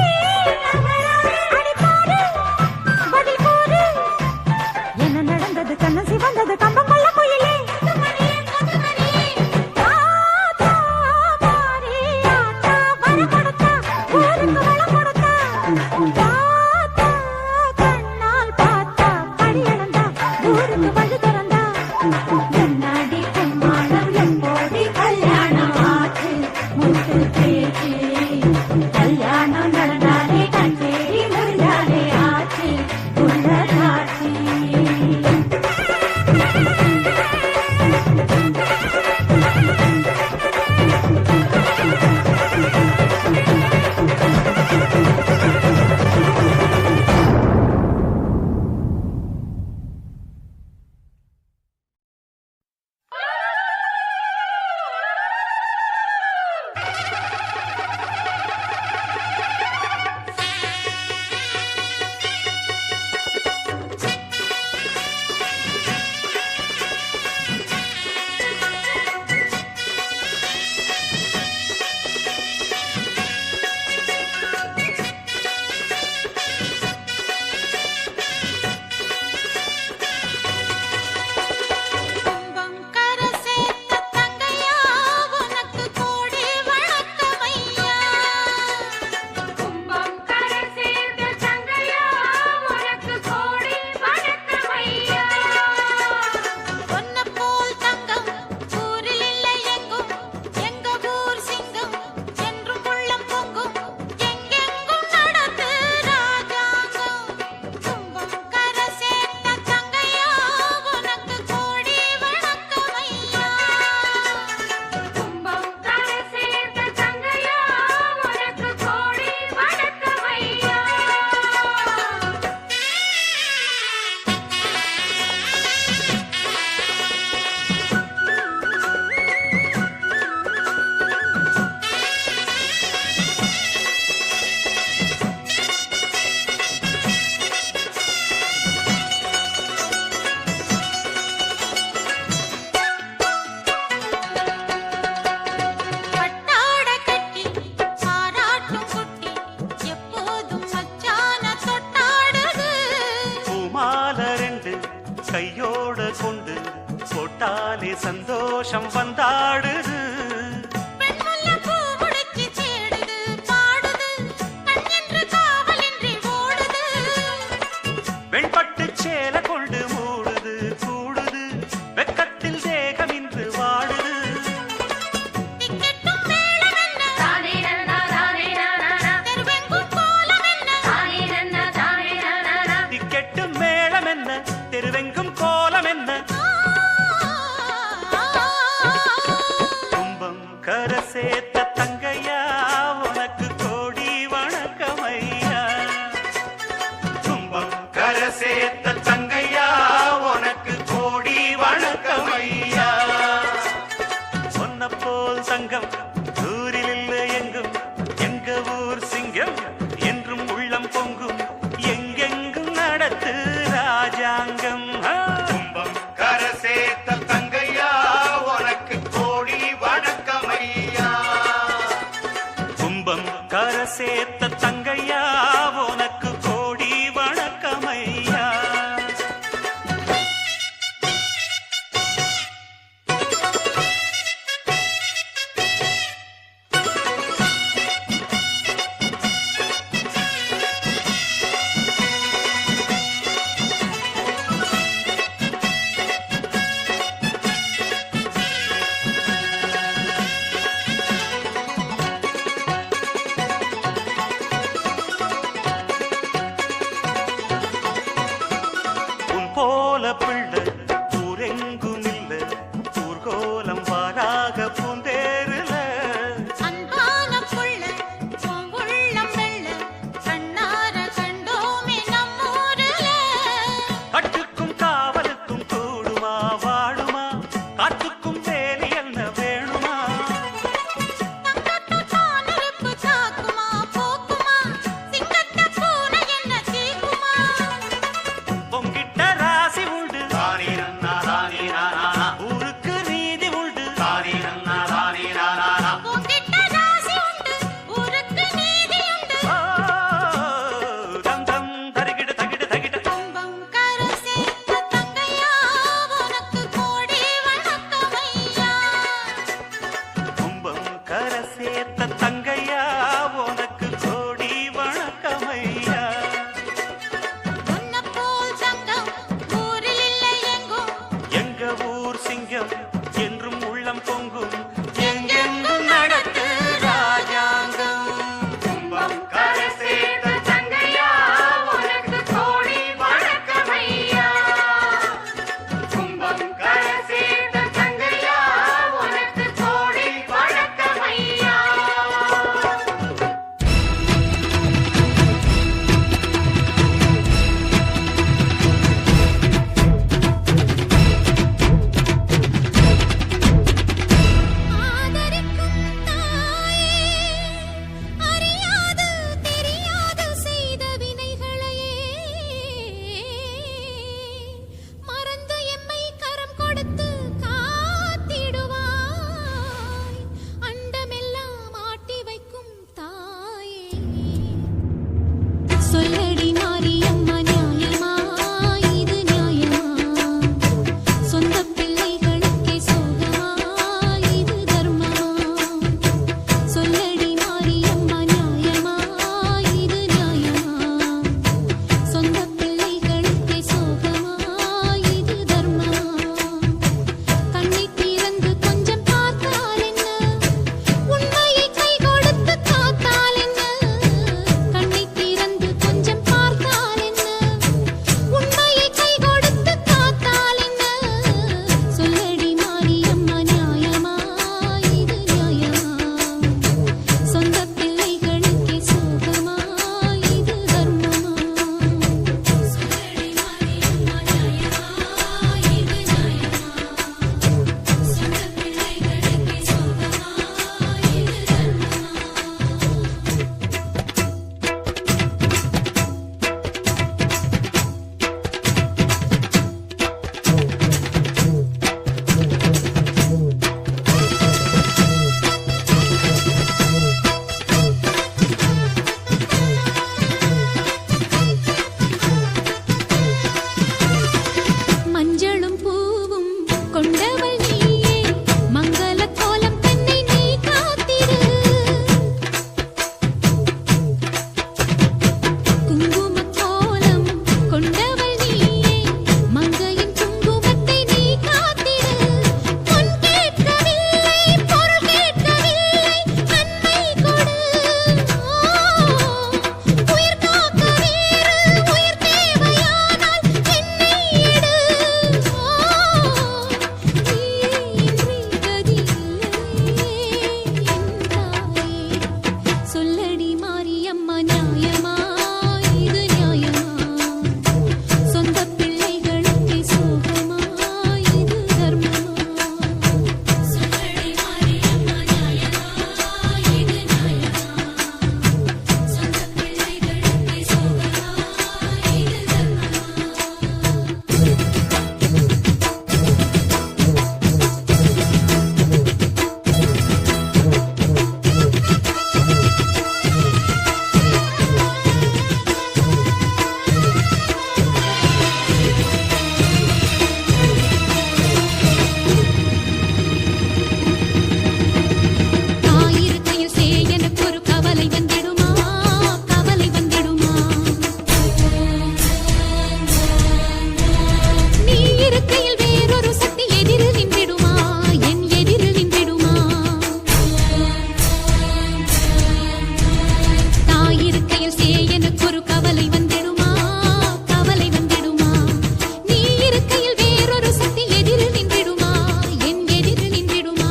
நகராரு அடிப்பாரு பதில் போரு என்ன நடந்தது கண்ணன் சிவந்தது கம்பம் கொள்ள குயிலே ஆத்தா மாறி ஆத்தா வரம் கொடுத்தா ஊருக்கு வளம் கொடுத்தா ஆத்தா கண்ணால் பார்த்தா பழி அளந்தா ஊருக்கு வழி திறந்தா முன்னாடி கும்மாளம் எப்போடி கல்யாணம் ஆச்சு முத்து பேச்சு கல்யாணம் நடந்தாலே கச்சேரி முடிஞ்சாலே ஆச்சு உள்ள காட்சி சந்தோஷம் வந்தாடுது. பெண்முல்லைப்பூ முடிச்சு தேடுது, பாடுது, கண்ணென்று காவலின்றி ஓடுது. வெண்பட்டு சேல கொண்டு மூடுது கூடுது, வெக்கத்தில் தேகம் இன்று வாடுது. திக்கெட்டும் மேளம் என்ன, தானே நன்னா தானே நானா தெருவெங்கும் கோலம் என்ன, தானே நன்னா தானே நானா திக்கெட்டும் மேளம் என்ன, தெருவெங்கும் கோலம் என்ன. கும்பம் கரை சேர்த்த தங்கையா உனக்கு கோடி வணக்கமையா. கும்பம் கரை சேர்த்த தங்கையா உனக்கு கோடி வணக்கமையா. சொன்ன போல் சங்கம் ஊரில் இல்லை எங்கும், எங்க ஊர் சிங்கம் என்றும் உள்ளம் பொங்கும், எங்கெங்கும் நடத்து ராஜாங்கம். கும்பம் கரை சேர்த்த தங்கையா உனக்கு கோடி வணக்கமையா. கும்பம் கரை சேர்த்த தங்கையா உனக்கு கோடி வணக்கமையா. அம்மா நியாயமா இது நியாயமா சொந்த பிள்ளைகளுக்கு சோகமா இது தர்மமா சொல்லடி மாரியம்மா நியாயமா இது நியாயமா சொந்த பிள்ளைகளுக்கு சோகமா இது தாயிருக்கையில் சே எனக்கு ஒரு கவலை வந்திடுமா கவலை வந்திடுமா நீ இருக்கையில் வேறொரு சக்தி எதிரில் நின்றிடுமா என் எதிரில் நின்றிடுமா தாயிருக்கையில் சே எனக்கு ஒரு கவலை வந்திடுமா கவலை வந்திடுமா நீ இருக்கையில் வேறொரு சக்தி எதிரில் நின்றிடுமா என் எதிரில் நின்றிடுமா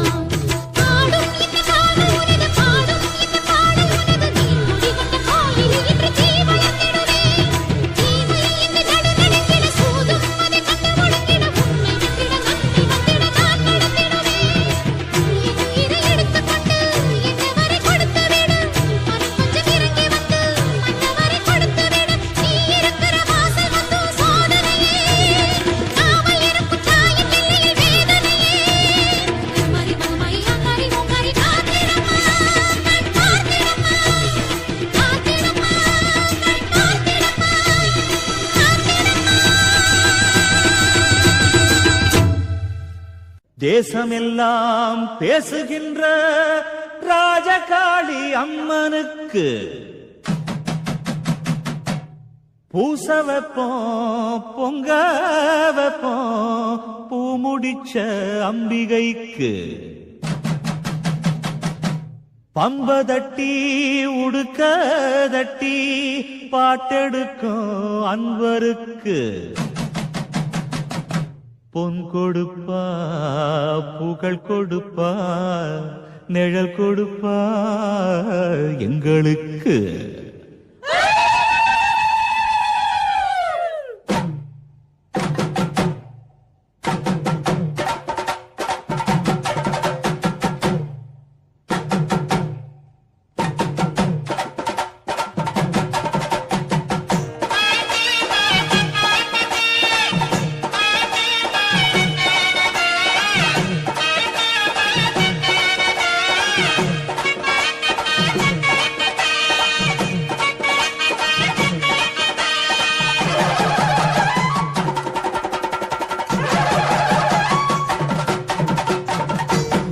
பாடும் இந்த பாடல் உனது பாடும் இந்த பாடல் உனது நீ முடிகட்ட கோயிலில் இன்று தீ வளர்ந்திடுவே தீமை இந்த நடுநடுங்கிட சூதும் அதை கண்டு ஒடுங்கிட உண்மை விட்டிட நன்றி வந்திட நான் நடந்திடுவே இதை எடுத்துக்கொண்டு என்னவரை கொடுத்து விடு மனம் கொஞ்சம் இறங்கி வந்து மன்னவரை கொடுத்து விடு நீ இருக்கிற வாசல் வந்து சோதனையே நாமல் இருக்கும் தாயின் எல்லையில் வேதனையே மரி மாமாய் அங்காரி உங்காரி காத்திடம்மா கண் பார்த்திடம்மா காத்திடம்மா கண் பார்த்திடம்மா தேசமெல்லாம் பேசுகின்ற ராஜகாளி அம்மனுக்கு பூச வைப்போம் பொங்க வைப்போம் பூ முடிச்ச அம்பிகைக்கு பம்ப தட்டி உடுக்க தட்டி பாட்டெடுக்கும் அன்பருக்கு பொன் கொடுப்பா புகழ் கொடுப்பா நிழல் கொடுப்பா எங்களுக்கு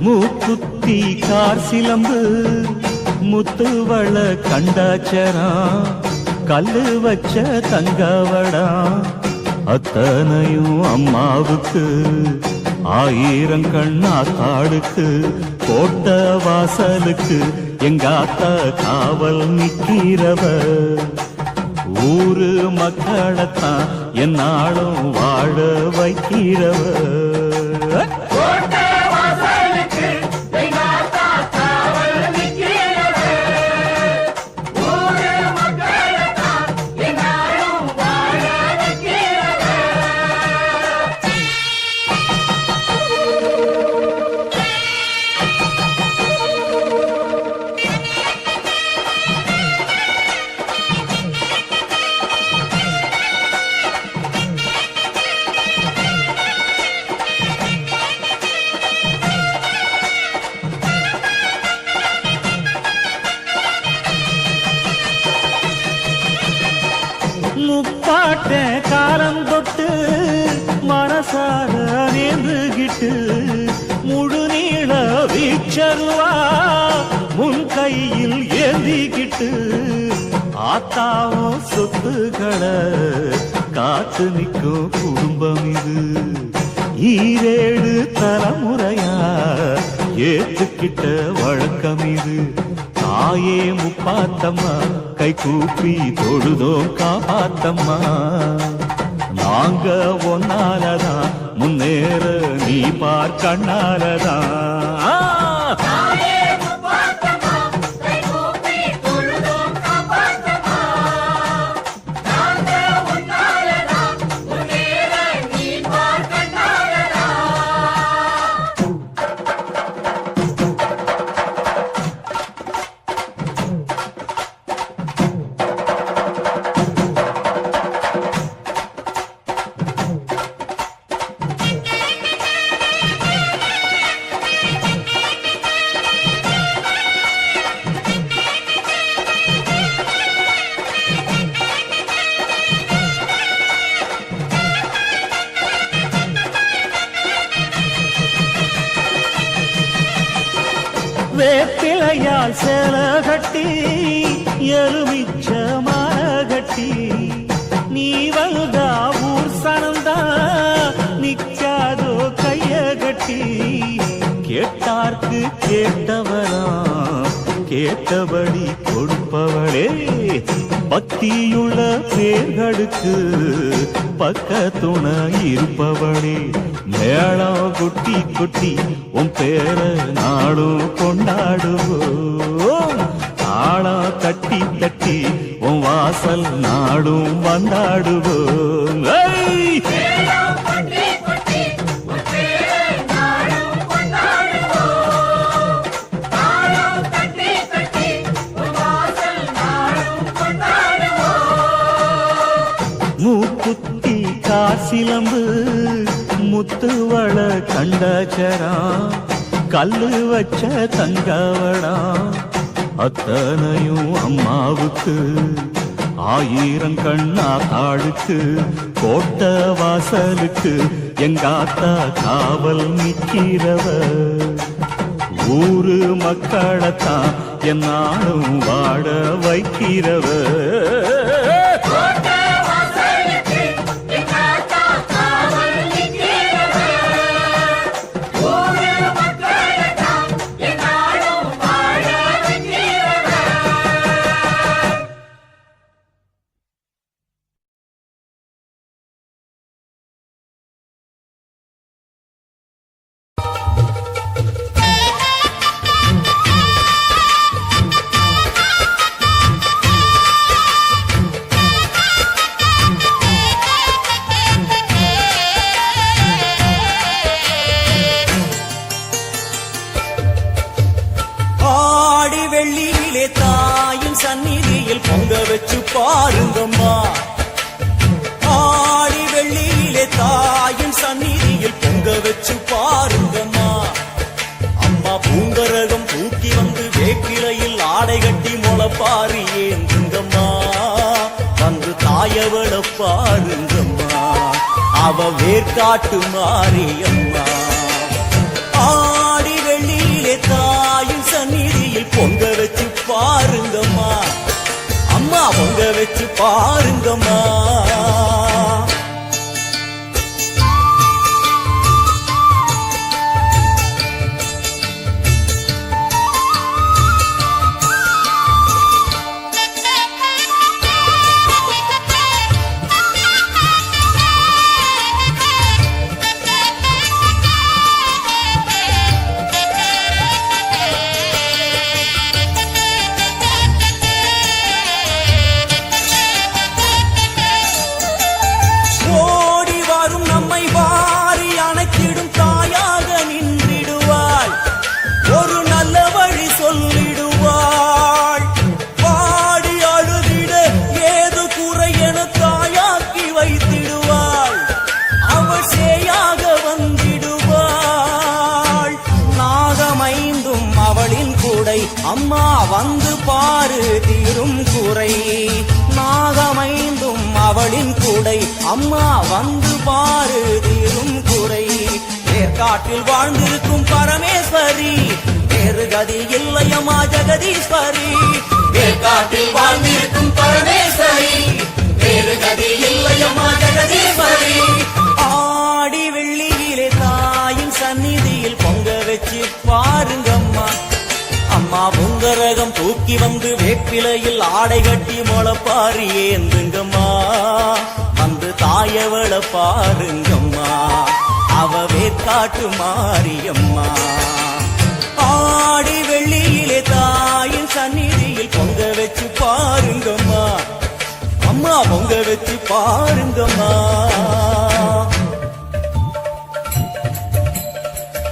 மூக்குத்தி கார் சிலம்பு முத்துவள கண்டாச்சரம் கல்லு வச்ச தங்கவடா அத்தனையும் அம்மாவுக்கு ஆயிரம் கண்ணா காடுக்கு கோட்ட வாசலுக்கு எங்க அத்தா காவல் நிக்கிறவ ஊரு மக்களைத்தான் என்னாலும் வாழ வைக்கிறவ முப்பாட்ட காலம் தொட்டு மனசார நேர்ந்துகிட்டு முழு நீள வீச்சருவா முன் கையில் ஏந்திக்கிட்டு ஆத்தாவும் சொத்துக்களை காத்து நிற்கும் குடும்பம் இது ஈரேழு தலைமுறையா ஏத்துக்கிட்ட வழக்கம் இது தாயே முப்பாத்தம்மா கை கூப்பி தொழுதோம் காப்பாத்தம்மா நாங்க ஒன்னாலதான் முன்னேற நீ பார் கண்ணாலதான் கையால் சேல கட்டி எலுமிச்ச மால கட்டி நீ வந்தா ஊர் சனந்தா நிக்காதோ கைய கட்டி கேட்டார்க்கு கேட்டவரா கேட்டபடி கொடுப்பவளே பக்தியுள்ள பேர்களுக்கு பக்க துணை இருப்பவளே மேளம் குட்டி குட்டி உன் பேர நாடும் கொண்டாடுவோம் தாளம் தட்டி தட்டி உன் வாசல் நாடும் வந்தாடுவோம் மூக்குத்தி காசிலம்பு முத்துவள கண்டச்சரா கல்லு வச்ச தங்கவடா அத்தனையும் அம்மாவுக்கு 1000 கண்ணா தாளுக்கு கோட்ட வாசலுக்கு எங்காத்தா காவல் நிக்கிறவ ஊரு மக்களத்தான் என்னாலும் வாழ வைக்கிறவ வெள்ளியிலே தாயின் சந்நிதியில் பொங்க வச்சு பாருங்கம்மா ஆடி வெள்ளியிலே தாயின் சந்நிதியில் பொங்க வச்சு பாருங்கம்மா அம்மா பூங்கரகம் தூக்கி வந்து வேப்பிலையில் ஆடை கட்டி முளப்பாரி ஏந்துங்கம்மா வந்து தாயவள பாருங்கம்மா அவ வேர்காட்டு மாரியம்மா ஆடி வெள்ளியிலே தாயின் சந்நிதியில் பொங்க வச்சு பாருங்கம்மா அம்மா பொங்க வச்சு பாருங்கம்மா அம்மா வந்து பாரு தீரும் குறை நாகமைந்தும் அவளின் கூடை அம்மா வந்து பாரு தீரும் குறை ஏற்காட்டில் வாழ்ந்திருக்கும் பரமேஸ்வரி வேறு கதி இல்லையம்மா ஜெகதீஸ்வரி ஏற்காட்டில் வாழ்ந்திருக்கும் பரமேஸ்வரி வேறு கதி இல்லையம்மா ஜெகதீஸ்வரி ஆடி வெள்ளியிலே தாயின் சந்நிதியில் பொங்க வச்சு பாருங்கம்மா அம்மா பொங்கரகம் தூக்கி வந்து வேப்பிலையில் ஆடை கட்டி முளப்பாரி ஏந்துங்கம்மா வந்து தாயவள பாருங்கம்மா அவ வேற்காட்டு மாரியம்மா ஆடி வெள்ளியிலே தாயின் சந்நிதியில் பொங்க வச்சு பாருங்கம்மா அம்மா பொங்க வச்சு பாருங்கம்மா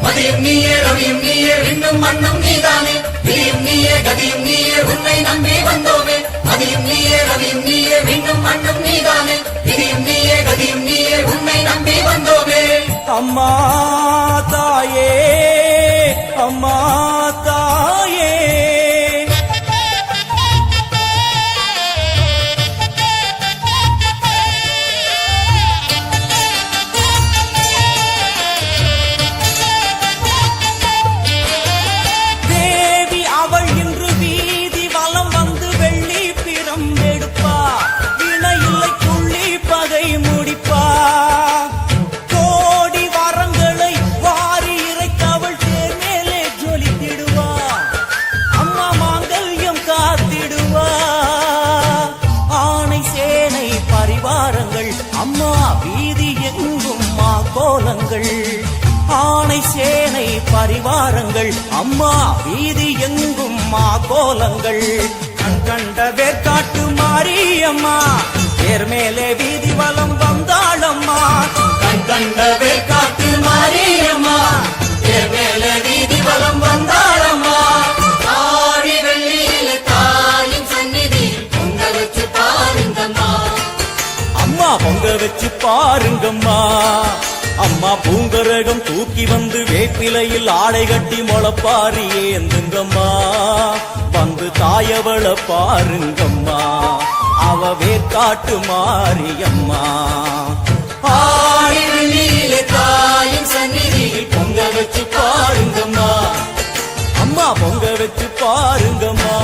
மதியும் நீயே ரவியும் நீயே விண்ணும் மண்ணும் நீதானே விதியும் நீயே கதியும் நீயே உன்னை நம்பி வந்தோமே மதியும் நீயே ரவியும் நீயே விண்ணும் மண்ணும் நீதானே விதியும் நீயே கதியும் நீயே உன்னை நம்பி வந்தோமே அம்மா தாயே அம்மா தாயே அவள் எடுப்பா இணை இல்லை துள்ளி பகை முடிப்பா கோடி வரங்களை வாரி இறைத்தவள் தேர் மேலே ஜொலித்திடுவா அம்மா மாங்கல்யம் காத்திடுவா ஆணை சேனை பரிவாரங்கள் அம்மா வீதி எங்கும் மா கோலங்கள் ஆணை சேனை பரிவாரங்கள் அம்மா வீதி எங்கும் மா கோலங்கள் கண் கண்ட வேற்காட்டு மாரியம்மா தேர் மேலே வீதி வலம் வந்தாளம்மா கண் கண்ட வேற்காட்டு மாரியம்மா தேர் மேலே வீதி வலம் வந்தாளம்மா ஆடி வெள்ளியில தாயின் சந்நிதி பொங்க வச்சு பாருங்கம்மா அம்மா பொங்க வச்சு பாருங்கம்மா அம்மா பூங்கரகம் தூக்கி வந்து வேப்பிலையில் ஆடை கட்டி முளப்பாரி ஏந்துங்கம்மா வந்து தாயவள பாருங்கம்மா அவ வேற்காட்டு மாரியம்மா ஆடி வெள்ளியில தாயின் சந்நிதியில் பொங்க வச்சு பாருங்கம்மா அம்மா பொங்க வச்சு பாருங்கம்மா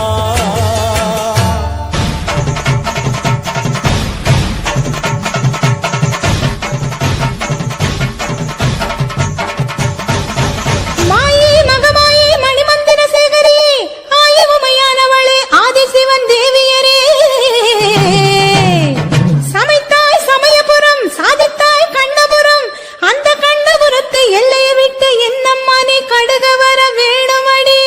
மாயே மகமாயே மணிமந்திர சேகரியே ஆய உமையானவளே ஆதிசிவன் தேவியரே சமைத்தாய் சமயபுரம் சாதித்தாய் கண்ணபுரம் அந்த கண்ணபுரத்தை எல்லையை விட்டு என்னம்மா நீ கடுக வர வேணுமடி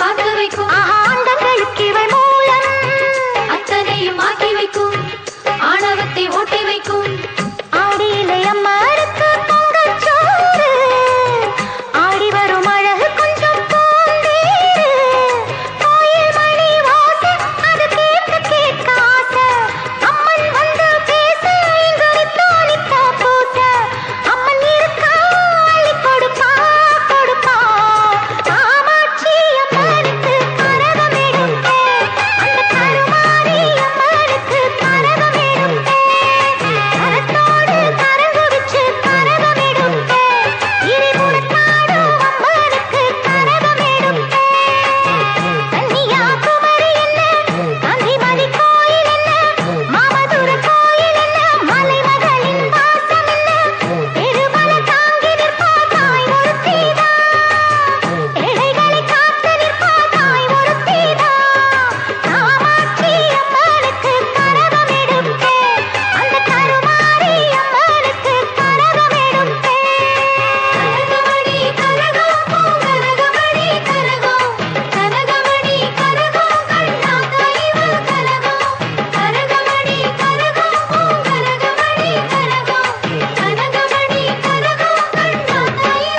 பார்க்க வைக்கும் ஆண்டங்களுக்கு இவை மூலம் அத்தனையும் ஆக்கி வைக்கும் ஆணவத்தை ஓட்டி வைக்கும் ஆடியிலே அம்மாருக்கு பொங்கச்சோறு ஆடி வரும் அழகு கொஞ்சம் பூந்தேரு கோயில் மணி வாச அது கேட்க கேட்க ஆசை அம்மன் வந்து பேச இங்கு நித்தோ நித்தோ பூச அம்மன் இருக்கா அள்ளி கொடுப்பா கொடுப்பா காமாட்சி அம்மனுக்கு கரகம் எடுத்தே அந்த கருமாரி அம்மனுக்கு கரகம் எடுத்தே கரத்தோடு கரங்கு வச்சு கரகம் எடுத்தே இறைமுகத்தாடும் அம்மனுக்கு கரகம் எடுத்தே கன்னியாகுமரி என்ன காந்திமதி கோயில் என்ன மாமதுர கோயில் என்ன மலைமகளின் வாசம் என்ன பெருமல தாங்கி நிற்பா தாய் ஒருத்திதா ஏழைகளை காத்து நிற்பா தாய் ஒருத்திதா காமாட்சி அம்மனுக்கு கரகம் எடுத்தே அந்த கருமாரி அம்மனுக்கு கரகம் எடுத்தே கனகமணி கரகம் கனகமணி கரகம் கனகமணி கரகம் கண்ணா கைவ கரகம் கனகமணி கரகம் கனகமணி கரகம் கனகமணி கரகம் கண்ணா கைவ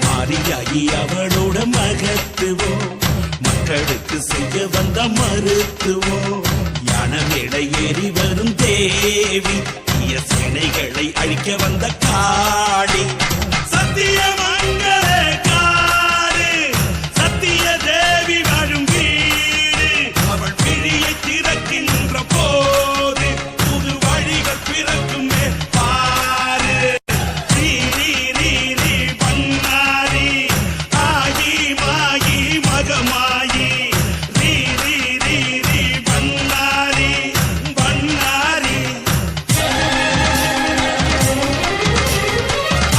மாரியாகி அவளோட மகத்துவம் மக்களுக்கு செய்ய வந்த மருத்துவம் யானமேடை ஏறி வரும் தேவி தீய சினைகளை அழிக்க வந்த காளி சத்தியமங்கல காடு சத்திய தேவி வாழும் வீடு அவள் விழியை திறக்கின்ற போது புது வழிகள் பிறக்குமே பாரு ரீ ரீ ரீ ரீ பண்ணாரி ஆகி மாகி மகமாயி ரீ ரீ ரீ ரீ பண்ணாரி பண்ணாரி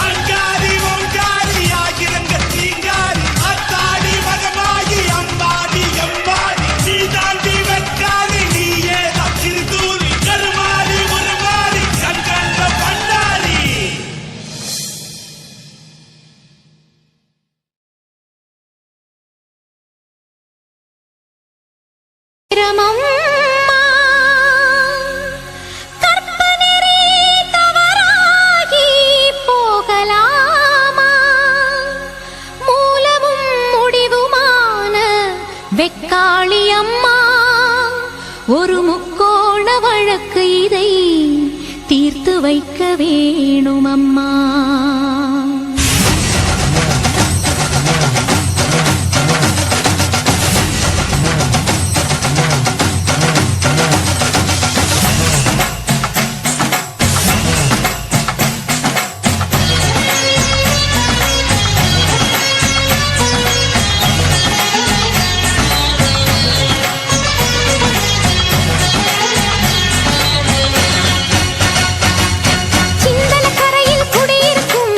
அங்காரி ஒங்காரி ஆகிரங்க தீங்காரி அத்தாடி மகமாகி அம்பாடி எம்பாடி நீ தாண்டி வெட்டாரி நீயே திருத்தூரி கருமாரி உருமாரி கண்கண்ட பண்ணாரி பிரமம்மா கற்பனரே தவறாகி போகலாமா மூலமும் முடிவுமான வெக்காளி அம்மா ஒரு முக்கோண வழக்கு இதை தீர்த்து வைக்க வேணும் அம்மா சிந்தன கரையில் குடியிருக்கும்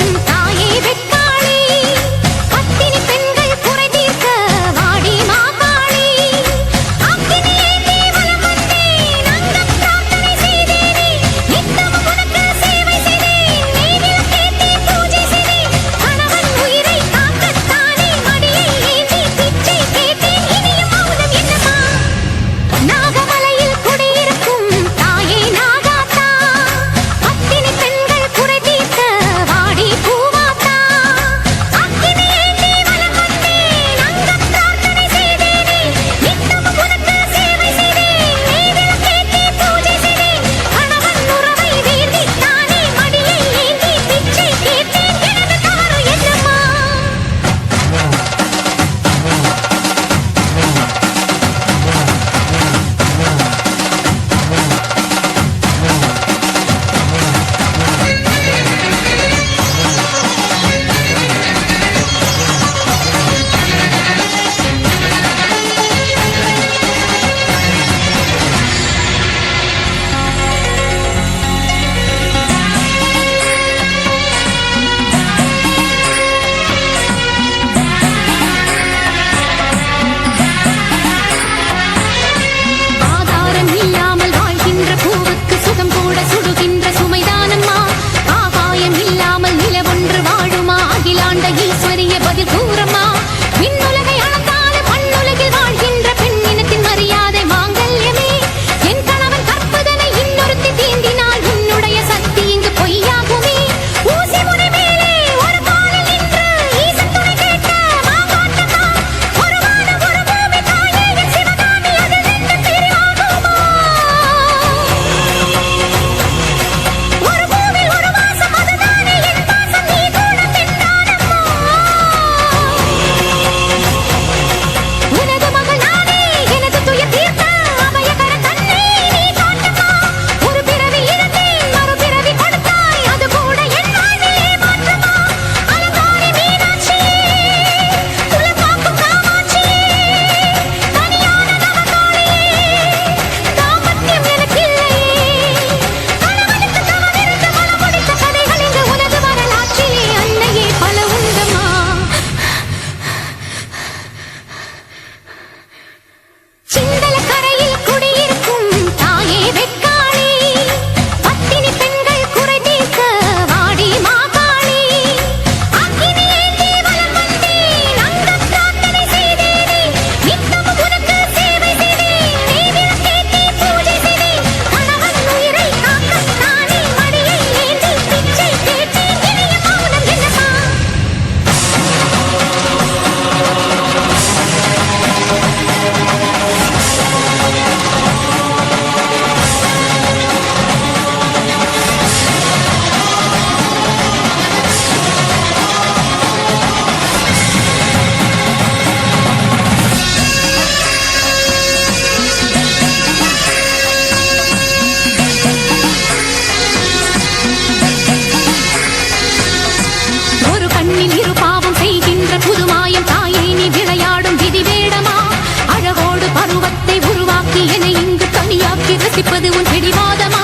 உன் பிடிவாதமா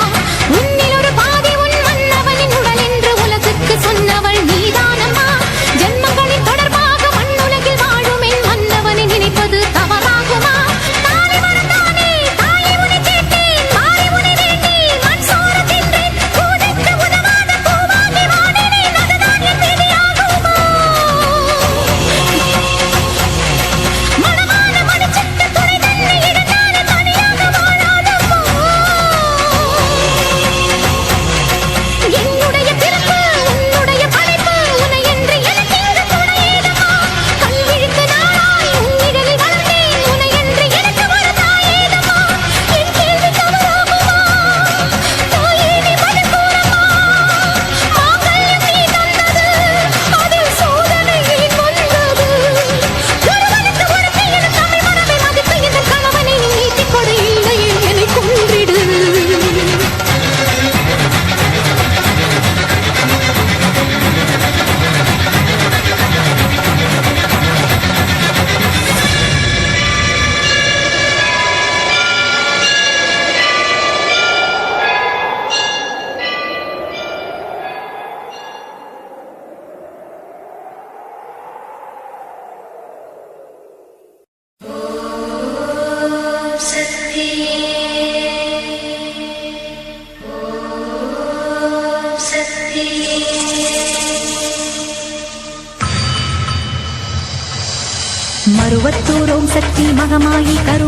உன்னில் ஒரு பாதி உன் மன்னவனின் உடல் என்று உலகுக்கு சொன்னவள் நீதானம்மா ஜென்மங்களின் தொடர்பாக மண்ணுலகில் வாழும் என் மன்னவனை நினைப்பது தவறாகுமா தாலி மறந்தானே தாயை உன்னை கேட்டேன் மாறி உன்னை வேண்டேன் மண் சோறு தின்றேன் பூஜைக்கு உதவாத பூவாகி வாடினேன் அதுதான் என் விதியாகுமா மனமான மணிச்சிட்டு துணை தன்னை இழந்தானே தனியாக வாழாதம்மா என்னுடைய பிறப்பு உன்னுடைய படைப்பு உன்னை என்று எனக்கு இங்கு துணையேதம்மா கல்விழுக்கு நாளாய் உன்னிடலில் வளர்ந்தேன் உன்னை என்று எனக்கு ஒரு தாயேதம்மா என் கேள்வி தவறாகுமா தாயே நீ பதில் கூறம்மா மாங்கல்யம் நீ தந்தது அதில் சோதனை வந்தது ஒருவனுக்கு ஒருத்தி என தமிழ் மரபை மதித்து இந்த கணவனை நீ நீட்டிக் கொடு இல்லையே என்னை கொன்றிடு மருவத்தூர் ஓம் சக்தி மகமாயி கருமா